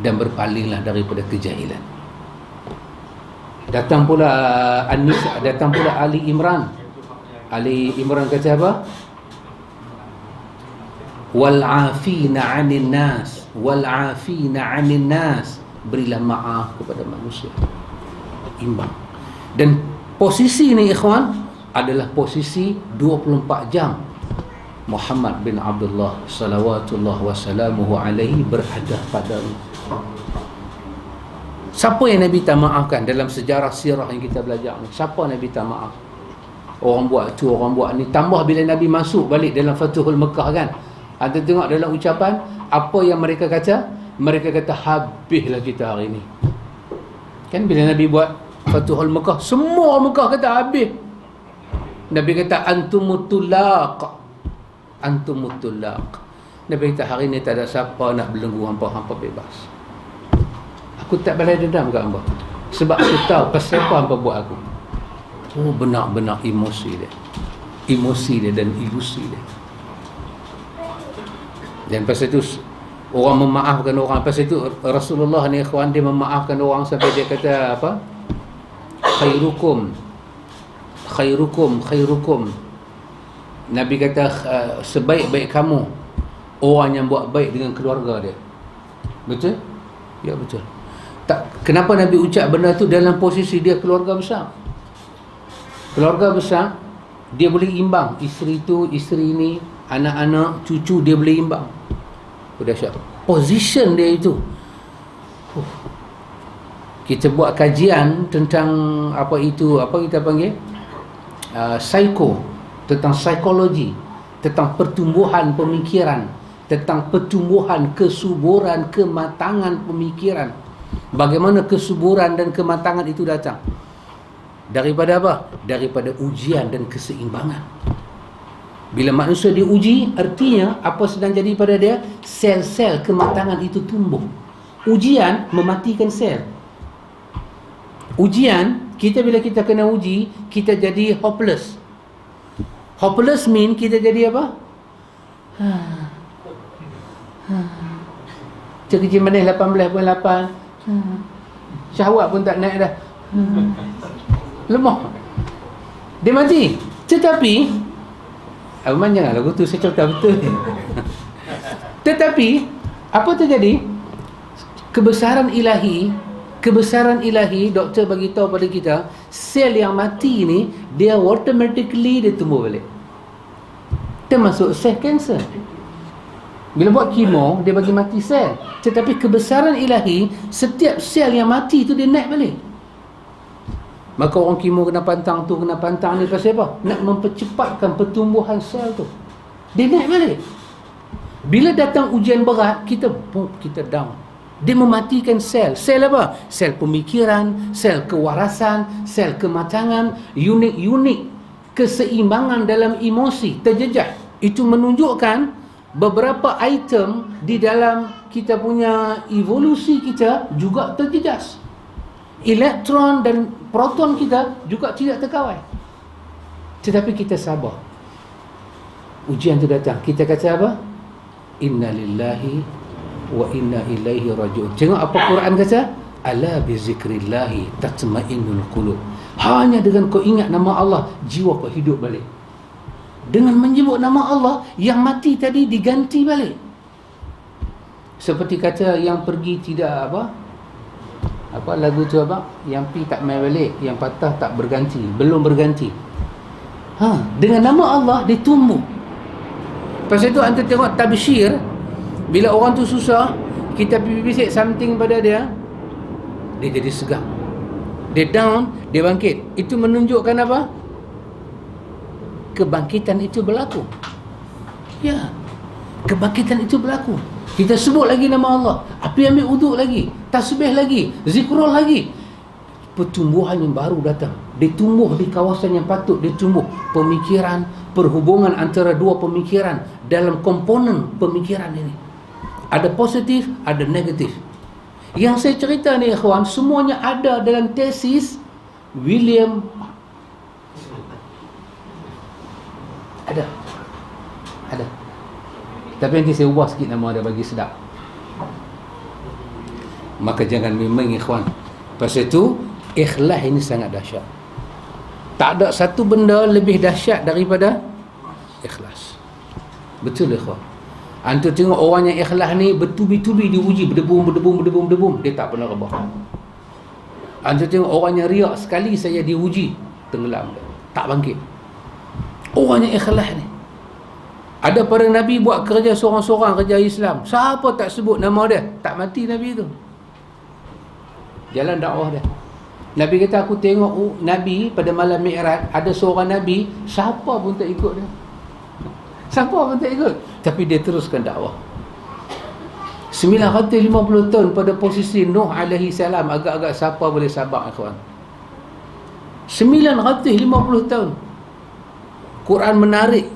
dan berpalinglah daripada kejahilan. Datang pula An-Nisa, datang pula Ali Imran. Ali Imran kata apa? Wal 'afina 'anil nas, wal 'afina 'anil nas. Berilah maaf kepada manusia. Imbang. Dan posisi ni ikhwan adalah posisi 24 jam Muhammad bin Abdullah salawatullah wassalamuhu alaihi berada padanya. Siapa yang Nabi tak maafkan dalam sejarah sirah yang kita belajar ni? Siapa Nabi tak maaf? Orang buat tu, orang buat ni. Tambah bila Nabi masuk balik dalam Fathul Mekah kan, ada tengok dalam ucapan apa yang mereka kata? Mereka kata, habislah kita hari ni. Kan bila Nabi buat Fathul Mekah, semua Mekah kata habis. Nabi kata, antumutulaq, antumutulaq. Nabi kata, hari ni tak ada siapa nak belenggu hampa bebas. Aku tak balas dendam kat hamba, sebab aku tahu pasal apa hamba buat aku. Oh, benar-benar emosi dia dan ilusi dia. Dan pasal itu orang memaafkan orang. Pasal itu Rasulullah ni ikhwan, dia memaafkan orang sampai dia kata apa? Khairukum Nabi kata sebaik-baik kamu orang yang buat baik dengan keluarga dia. Betul? Ya, betul. Tak, kenapa Nabi ucap benda tu dalam posisi dia keluarga besar? Keluarga besar, dia boleh imbang. Isteri tu, isteri ni, anak-anak, cucu, dia boleh imbang. Dahsyat. Position dia itu. Kita buat kajian tentang apa itu, apa kita panggil? Tentang psikologi, tentang pertumbuhan pemikiran, tentang pertumbuhan kesuburan, kematangan pemikiran. Bagaimana kesuburan dan kematangan itu datang? Daripada apa? Daripada ujian dan keseimbangan. Bila manusia diuji, artinya apa sedang jadi pada dia? Sel-sel kematangan itu tumbuh. Ujian mematikan sel. Ujian, bila kita kena uji, kita jadi hopeless. Hopeless mean kita jadi apa? Kecil manis 18.8. Syahwat pun tak naik dah. Lemah. Dia mati. Tetapi Abang janganlah tu, saya cerita betul. Tetapi apa terjadi? Kebesaran ilahi, doktor bagi tahu pada kita, sel yang mati ni dia automatically dia tumbuh balik. Termasuk sel kanser. Bila buat kemo, dia bagi mati sel. Tetapi kebesaran ilahi, setiap sel yang mati tu dia naik balik. Maka orang kemo kena pantang ni pasal apa? Nak mempercepatkan pertumbuhan sel tu. Dia naik balik. Bila datang ujian berat, kita down. Dia mematikan sel. Sel apa? Sel pemikiran, sel kewarasan, sel kematangan, unit keseimbangan dalam emosi terjejak. Itu menunjukkan beberapa item di dalam kita punya evolusi kita juga terjejas. Elektron dan proton kita juga tidak terkawal. Tetapi kita sabar. Ujian itu datang. Kita kata apa? Inna lillahi wa inna ilaihi raji'un. Tengok apa Quran kata? Ala bi zikrillahi tatma'innul qulub. Hanya dengan kau ingat nama Allah, jiwa kau hidup balik. Dengan menyebut nama Allah, yang mati tadi diganti balik. Seperti kata yang pergi tidak apa lagu tu yang pi tak main balik, yang patah tak berganti, belum berganti. Dengan nama Allah dia tumbuh. Pasal itu anda tengok tabsyir, bila orang tu susah, kita bisik something pada dia, dia jadi segar. Dia down, dia bangkit. Itu menunjukkan apa? Kebangkitan itu berlaku. Ya, kebangkitan itu berlaku. Kita sebut lagi nama Allah, api ambil uduk lagi, tasbih lagi, zikrul lagi, pertumbuhan yang baru datang. Dia tumbuh di kawasan yang patut dia tumbuh. Pemikiran, perhubungan antara dua pemikiran dalam komponen pemikiran ini, ada positif, ada negatif. Yang saya cerita ni ikhwan, semuanya ada dalam tesis William. Ada. Tapi nanti saya ubah sikit nama dia bagi sedap. Maka jangan bimbang ikhwan. Pasal itu ikhlas ini sangat dahsyat. Tak ada satu benda lebih dahsyat daripada ikhlas. Betul ikhwan. Antum tengok orang yang ikhlas ni bertubi-tubi diuji, berdebum, dia tak pernah rebah. Antum tengok orang yang riak, sekali saya diuji, tenggelam, tak bangkit. Orang yang ikhlas ni. Ada para Nabi buat kerja seorang-seorang, kerja Islam, siapa tak sebut nama dia, tak mati Nabi tu. Jalan dakwah dia. Nabi kata, aku tengok Nabi pada malam Mi'raj, ada seorang Nabi, siapa pun tak ikut dia. Siapa pun tak ikut, tapi dia teruskan dakwah. 950 tahun pada posisi Nuh alaihi salam, agak-agak siapa boleh sabar ikhwan? 950 tahun. Quran menarik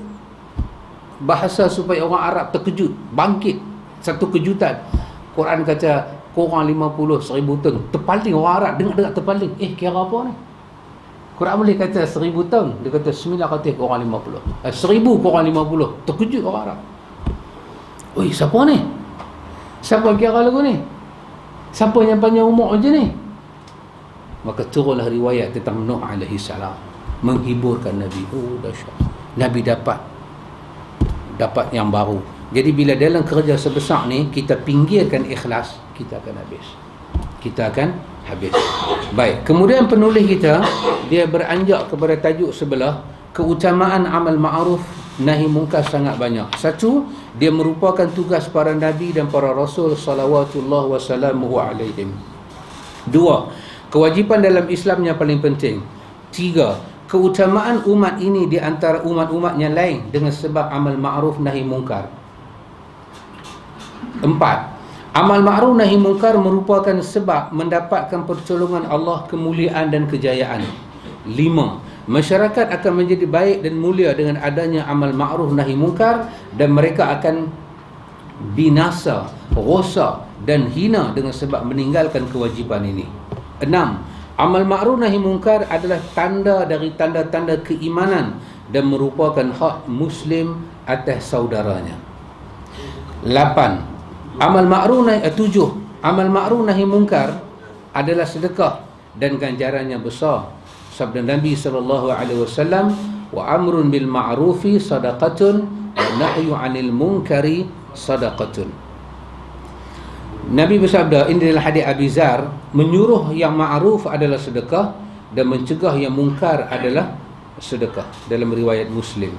bahasa supaya orang Arab terkejut, bangkit satu kejutan. Quran kata korang 50, 1000 tahun terpaling, orang Arab dengar terpaling. Kira apa ni? Quran boleh kata 1000 tahun, dia kata 900 korang 50, 1000 korang 50, terkejut orang Arab. Oi, siapa ni? Siapa kira lagu ni? Siapa yang panjang umur macam ni? Maka turunlah riwayat tentang Nuh alaihi salam, menghiburkan Nabi. Dahsyat. Nabi dapat yang baru. Jadi bila dalam kerja sebesar ni kita pinggirkan ikhlas, kita akan habis. Baik, kemudian penulis kita dia beranjak kepada tajuk sebelah, keutamaan amal ma'ruf nahi munkar sangat banyak. Satu, dia merupakan tugas para nabi dan para rasul salawatullah wassalamuhu alaihim. Dua, kewajipan dalam Islam yang paling penting. Tiga, keutamaan umat ini di antara umat-umat yang lain dengan sebab amal ma'ruf nahi munkar. Empat, amal ma'ruf nahi munkar merupakan sebab mendapatkan pertolongan Allah, kemuliaan dan kejayaan. Lima, masyarakat akan menjadi baik dan mulia dengan adanya amal ma'ruf nahi munkar, dan mereka akan binasa, rosak dan hina dengan sebab meninggalkan kewajipan ini. Enam, amal ma'ruf nahi munkar adalah tanda dari tanda-tanda keimanan dan merupakan hak Muslim atas saudaranya. 8. Tujuh, amal ma'ruf nahi munkar adalah sedekah dan ganjarannya besar. Sabda Nabi SAW, wa amrun bil ma'rufi sadaqatun wa nahyu 'anil munkari sadaqatun. Nabi bersabda, ini adalah hadis Abi Zar, menyuruh yang ma'ruf adalah sedekah dan mencegah yang mungkar adalah sedekah, dalam riwayat Muslim.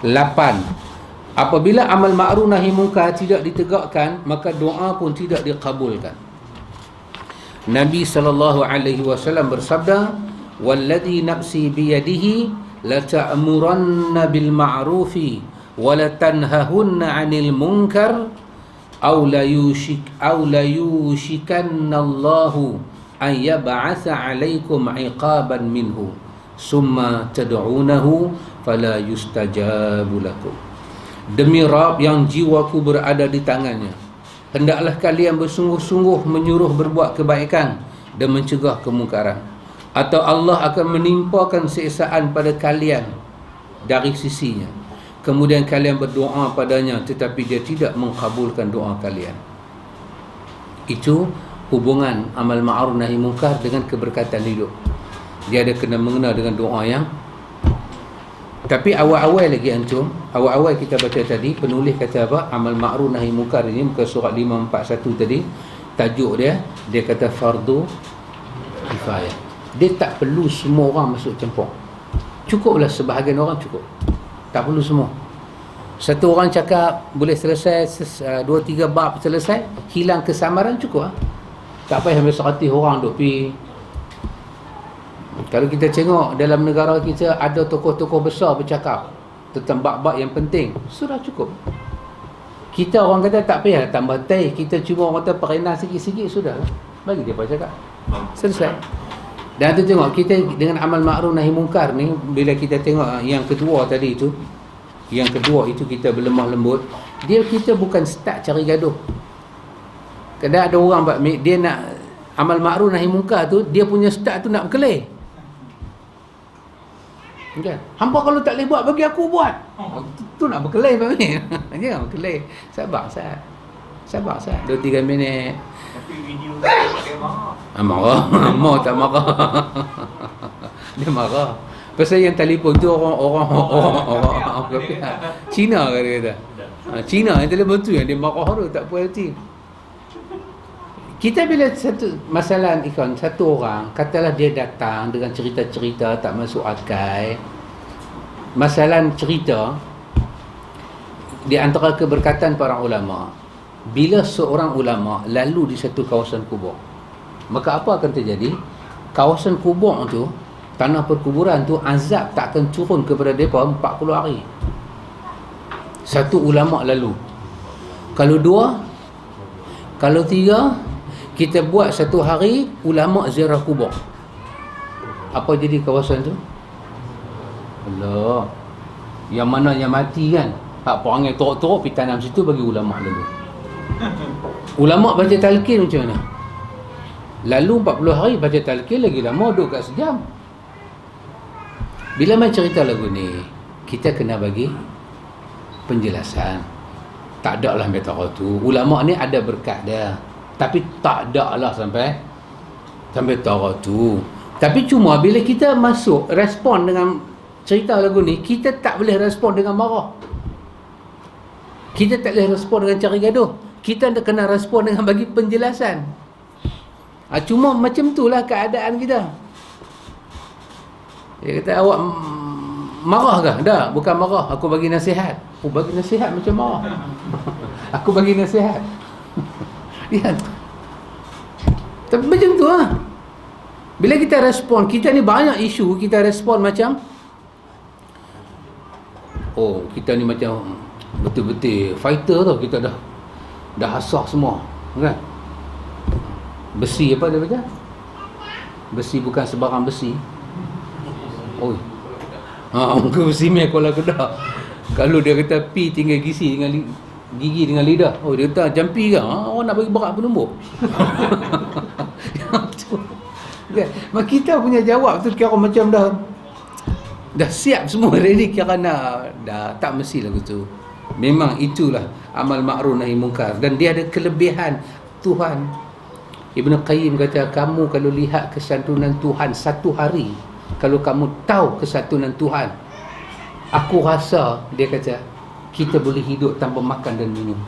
8. Apabila amal ma'ruf nahi munkar tidak ditegakkan, maka doa pun tidak dikabulkan. Nabi SAW bersabda, walladhi nafsi biyadihi la ta'muranna bil ma'rufi wa la tanhahunna 'anil munkar aw la yushikanna Allahu an yab'atha 'alaikum 'iqaban minhu summa tad'unahu fala yustajabu lakum. Demi Rabb yang jiwaku berada di tangannya, hendaklah kalian bersungguh-sungguh menyuruh berbuat kebaikan dan mencegah kemungkaran, atau Allah akan menimpakan siksaan pada kalian dari sisinya. Kemudian kalian berdoa padanya tetapi dia tidak mengkabulkan doa kalian. Itu hubungan amal ma'ruf nahi munkar dengan keberkatan hidup. Dia ada kena mengena dengan doa yang. Tapi awal-awal lagi antum, awal-awal kita baca tadi, penulis kata apa? Amal ma'ruf nahi munkar ini muka surat 541 tadi, tajuk dia kata fardu kifayah. Dia tak perlu semua orang masuk campur. Cukuplah sebahagian orang cukup. Tak perlu semua. Satu orang cakap boleh selesai 2-3 bab selesai, hilang kesamaran cukup lah. Tak payah sampai 100 orang duk pergi. Kalau kita tengok dalam negara kita ada tokoh-tokoh besar bercakap tentang bab-bab yang penting, sudah cukup. Kita orang kata tak payah tambah teh, kita cuma orang kata perena sikit-sikit sudah. Bagi dia bercakap. Selesai. Dan tu tengok kita dengan amal ma'ruf nahi munkar ni, bila kita tengok yang kedua tadi itu, yang kedua itu kita berlemah lembut, kita bukan start cari gaduh. Kadang ada orang dia nak amal ma'ruf nahi munkar tu, dia punya start tu nak berkelahi. Kan? Hampa kalau tak boleh buat, bagi aku buat. Tu nak berkelahi Pak Min. Jangan berkelahi. Sabar Ustaz. 2-3 minit. Tapi video tu dia marah. Marah. Mau tak marah. Dia marah. Pasal yang telefon tu orang Cina kata kata. Cina yang telefon tu yang dia marah tu, tak puas hati. Kita bila satu masalah ikhwan, satu orang katalah dia datang dengan cerita-cerita tak masuk akal. Masalah cerita di antara keberkatan para ulama, bila seorang ulama lalu di satu kawasan kubur, maka apa akan terjadi? Kawasan kubur tu, tanah perkuburan tu, azab tak akan turun kepada mereka 40 hari. Satu ulama lalu. Kalau 2, kalau 3, kita buat satu hari ulama ziarah kubur. Apa jadi kawasan tu? Allah. Yang mana yang mati kan, hak perangai teruk-teruk pergi tanam situ bagi ulama lalu. Ulama baca talqin macam mana? Lalu 40 hari baca talqin, lagi lama duduk kat sejam. Bila main cerita lagu ni, kita kena bagi penjelasan. Tak ada lah metode tu. Ulama ni ada berkat dia, tapi tak ada lah sampai taruh tu. Tapi cuma bila kita masuk respon dengan cerita lagu ni, kita tak boleh respon dengan marah. Kita tak boleh respon dengan cari gaduh. Kita nak kena respon dengan bagi penjelasan. Cuma macam tu lah keadaan kita. Dia kata, awak marah ke? Tak, bukan marah. Aku bagi nasihat. Aku bagi nasihat macam marah. Aku bagi nasihat. Lihat. Tapi macam tu lah. Bila kita respon, kita ni banyak isu, kita respon macam, oh, kita ni macam betul-betul fighter tau. Kita dah hasah semua, kan? Besi apa dia baca? Besi bukan sebarang besi. Oi. Muka besi meh Kuala Kedah. Kalau dia kata pi tinggal gigi dengan lidah. Oh, dia kata jampi ke? Orang nak bagi berat penumbuk. Mak kita punya jawab tu kira macam dah siap semua ready, kira dah tak mesti lagu tu. Memang itulah amal ma'ruf nahi munkar, dan dia ada kelebihan. Tuhan Ibn Qayyim kata, kamu kalau lihat kesantunan Tuhan satu hari, kalau kamu tahu kesantunan Tuhan, aku rasa, dia kata, kita boleh hidup tanpa makan dan minum.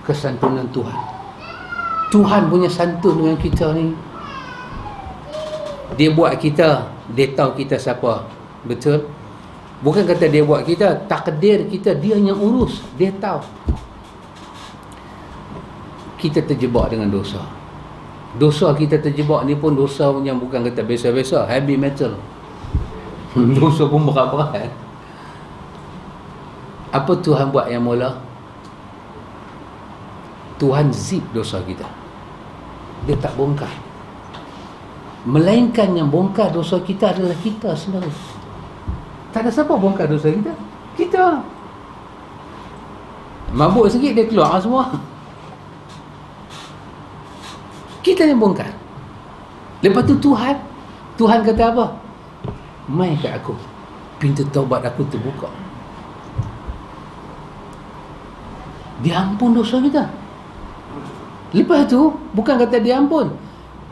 Kesantunan Tuhan. Tuhan punya santun dengan kita ni. Dia buat kita, dia tahu kita siapa. Betul? Bukan kata dia buat kita, takdir kita dia yang urus. Dia tahu. Kita terjebak dengan dosa. Dosa kita terjebak ni pun dosa yang bukan kata biasa-biasa, heavy metal. Dosa pun berat-berat. Apa Tuhan buat yang mula? Tuhan zip dosa kita. Dia tak bongkar. Melainkan yang bongkar dosa kita adalah kita sendiri. Tak ada siapa bongkar dosa kita. Kita. Mabuk sikit dia keluar semua. Kita yang bongkar. Lepas tu Tuhan kata apa? Mai kat aku. Pintu taubat aku terbuka. Dia ampun dosa kita. Lepas tu bukan kata dia ampun,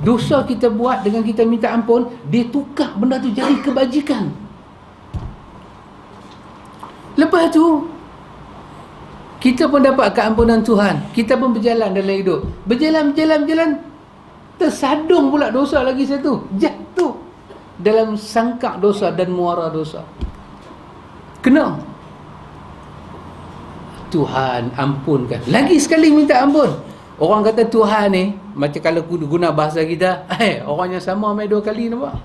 Dosa kita buat dengan kita minta ampun, dia tukar benda tu jadi kebajikan. Lepas tu kita pun dapat keampunan Tuhan. Kita pun berjalan dalam hidup. Berjalan, tersadung pula dosa lagi satu. Jatuh dalam sangkak dosa dan muara dosa. Kena. Tuhan ampunkan. Lagi sekali minta ampun. Orang kata Tuhan ni, macam kalau guna bahasa kita, orang yang sama main 2 kali, nampak?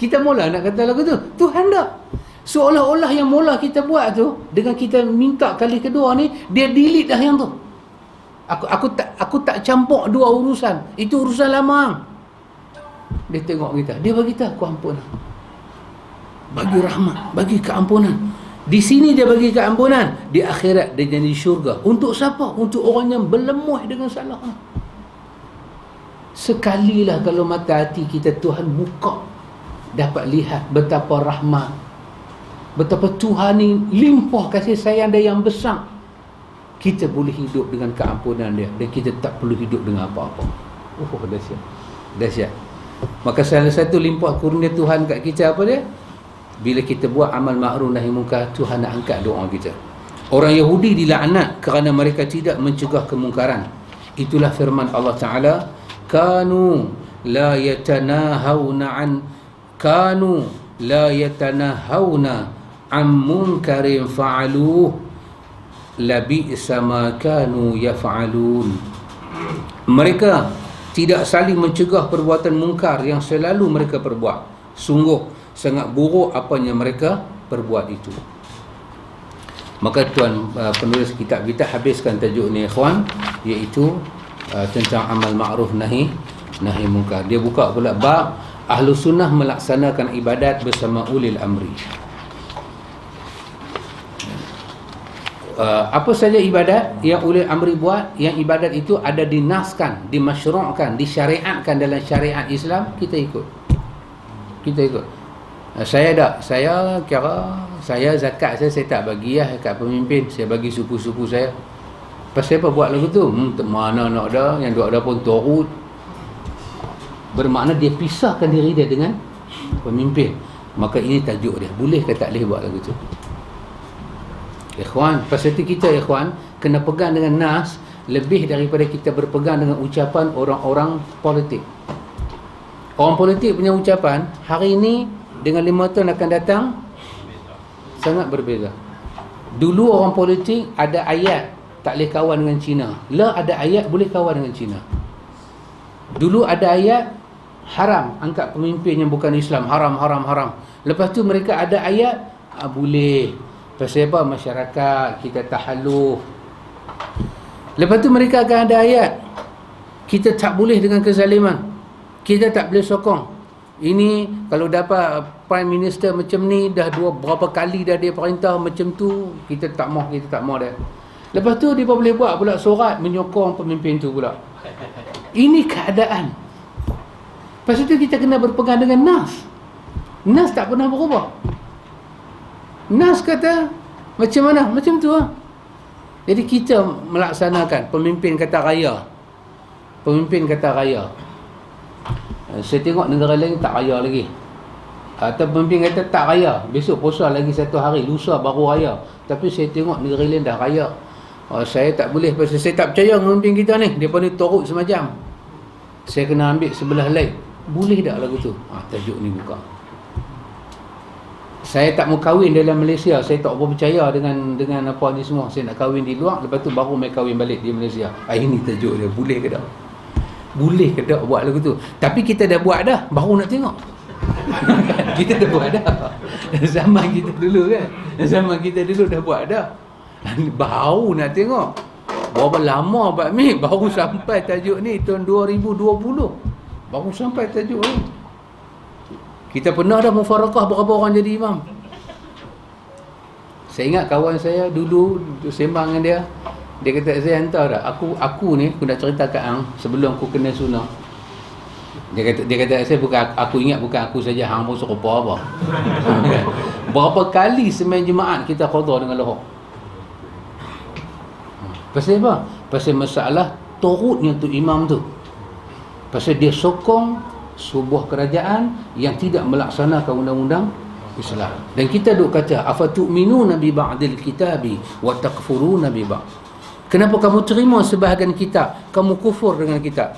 Kita mula nak kata lagu tu, Tuhan tak. Seolah-olah yang mula kita buat tu, dengan kita minta kali kedua ni, dia delete dah yang tu. Aku tak campur 2 urusan. Itu urusan lama. Dia tengok kita, dia bagi kita aku ampun. Bagi rahmat, bagi keampunan. Di sini dia bagi keampunan, di akhirat dia jadi syurga. Untuk siapa? Untuk orang yang berlemuh dengan salah. Sekalilah kalau mata hati kita Tuhan buka, dapat lihat betapa rahmat, betapa Tuhan ni limpah kasih sayang dia yang besar. Kita boleh hidup dengan keampunan dia, dan kita tak perlu hidup dengan apa-apa. Dahsyat. Maka salah satu limpah kurnia Tuhan kat kita apa dia? Bila kita buat amal ma'ruf nahi munkar, Tuhan nak angkat doa kita. Orang Yahudi dilaknat kerana mereka tidak mencegah kemungkaran. Itulah firman Allah Ta'ala, kanu la yatanahawna an munkarin fa'aluh labi'sa ma kanu yaf'alun. Mereka tidak saling mencegah perbuatan mungkar yang selalu mereka perbuat. Sungguh sangat buruk apa yang mereka perbuat itu. Maka tuan penulis kitab kita habiskan tajuk ni ikhwan, iaitu tentang amal ma'ruf nahi munkar. Dia buka pula bab ahlu sunnah melaksanakan ibadat bersama ulil amri. Apa saja ibadat yang ulil amri buat, yang ibadat itu ada dinaskan, dimasyru'kan, disyariatkan dalam syariat Islam, kita ikut. Saya kira saya zakat saya tak bagi kat pemimpin, saya bagi suku-suku saya. Pasal apa buat lagu tu? Mana nak ada, yang duk ada pun turut. Bermakna dia pisahkan diri dia dengan pemimpin. Maka ini tajuk dia, boleh ke tak boleh buat lagu tu? Ikhwan, pasal itu kita ikhwan kena pegang dengan nas lebih daripada kita berpegang dengan ucapan orang-orang politik. Orang politik punya ucapan hari ini dengan 5 tahun akan datang sangat berbeza. Dulu orang politik ada ayat tak boleh kawan dengan Cina. Lah ada ayat boleh kawan dengan Cina. Dulu ada ayat haram angkat pemimpin yang bukan Islam, haram. Lepas tu mereka ada ayat boleh. Pasal apa? Masyarakat kita tahalluf. Lepas tu mereka akan ada ayat kita tak boleh dengan kezaliman, kita tak boleh sokong. Ini kalau dapat Prime Minister macam ni, dah berapa kali dah dia perintah macam tu, kita tak mau dah. Lepas tu dia boleh buat pula surat menyokong pemimpin tu pula. Ini keadaan. Lepas tu kita kena berpegang dengan nas. Nas tak pernah berubah. Nas kata macam mana? Macam tu lah. Jadi kita melaksanakan pemimpin kata raya. Saya tengok negara lain tak raya lagi. Atau pemimpin kata tak raya, besok puasa lagi 1 hari, lusa baru raya. Tapi saya tengok negara lain dah raya. Saya tak boleh, pasal saya tak percaya dengan pemimpin kita ni. Dia pun turut semacam. Saya kena ambil sebelah lain. Boleh tak lagu tu? Tajuk ni buka. Saya tak mau kahwin dalam Malaysia, saya tak percaya dengan apa ni semua. Saya nak kahwin di luar, lepas tu baru mai kahwin balik di Malaysia. Ini tajuk dia, boleh ke tak? Boleh ke tak buat lagu tu? Tapi kita dah buat dah, baru nak tengok. Kita dah buat dah. Zaman kita dulu dah buat dah. Baru nak tengok. Berapa lama Pak Mi baru sampai tajuk ni, tahun 2020. Baru sampai tajuk ni. Kita pernah dah mufarakah berapa orang jadi imam. Saya ingat kawan saya dulu sembang dengan dia. Dia kata, saya hantar dah. Aku ni, aku nak cerita kat hang sebelum aku kena sunnah. Dia kata saya aku ingat bukan aku saja, hang pun serupa apa. Berapa kali semain jemaat kita qada dengan Lahore. Pasal apa? Pasal masalah turutnya tu imam tu. Pasal dia sokong sebuah kerajaan yang tidak melaksanakan undang-undang Islam. Dan kita duk kata afatu'minuna bi ba'dil kitabi wa takfuruna bi ba'd. Kenapa kamu terima sebahagian kitab, kamu kufur dengan kitab?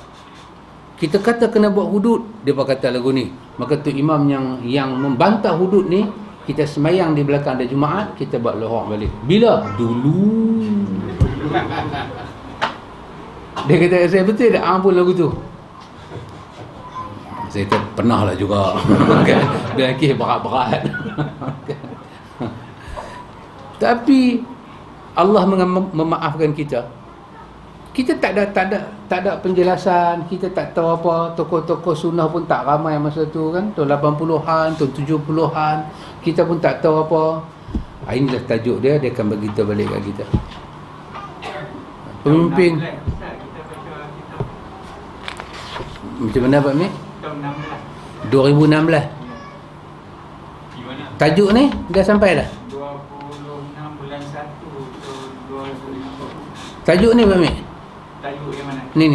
Kita kata kena buat hudud, dia kata lagu ni. Maka tu imam yang membantah hudud ni, kita semayang di belakang ada Jumaat, kita buat lohak balik. Bila? Dulu. Dia kata saya betul tak ampun lagu tu. Saya kata pernah lah juga. Dia kata berat-berat. Tapi Allah memaafkan kita. Kita tak ada penjelasan, kita tak tahu apa, tokoh-tokoh sunnah pun tak ramai masa tu kan, tahun 80-an, tahun 70-an, kita pun tak tahu apa. Inilah tajuk dia akan beritahu balik kat kita. Pemimpin macam mana Pak Mek? Tahun 16. 2016. Di mana? Tajuk ni dah sampai dah. 26 bulan 1 tahun 2016. Tajuk ni Pak Mek. Tajuk yang mana? Ni.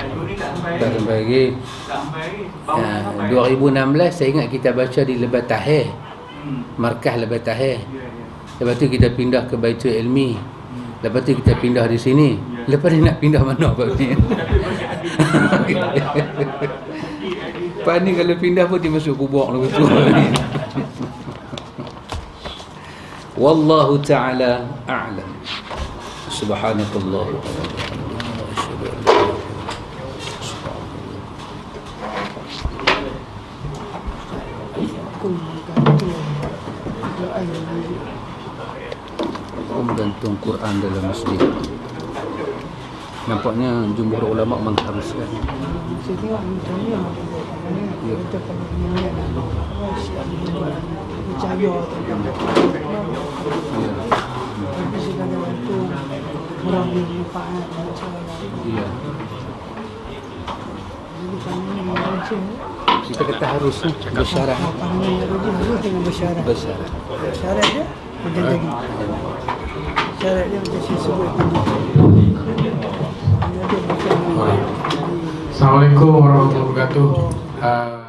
Tajuk ni tak sampai. Tak sampai lagi. Tak sampai lagi. Baru sampai. 2016 saya ingat kita baca di Lebat Tahir. Markah Lebat Tahir. Ya. Lepas tu kita pindah ke Baitul Ilmi. Lepas tu kita pindah di sini. Lepas ni nak pindah mana Pak Mek? Pak ni kalau pindah pun dia masuk kubur lagu tu. Wallahu ta'ala a'lam. Subhanakallah. Menggantung Quran dalam masjid. Nampaknya jumhur ulama mengharuskan. Saya tengok misalnya kita kalau mengingat percaya tentang tapi segala itu orang bermanfaat Ya. jadi kami membaca Kita kata harusnya bersyarat. kami harus dengan bersyarat Bersyarat. syarat dia macam tadi syarat dia macam saya sebut tadi. Assalamualaikum warahmatullahi wabarakatuh.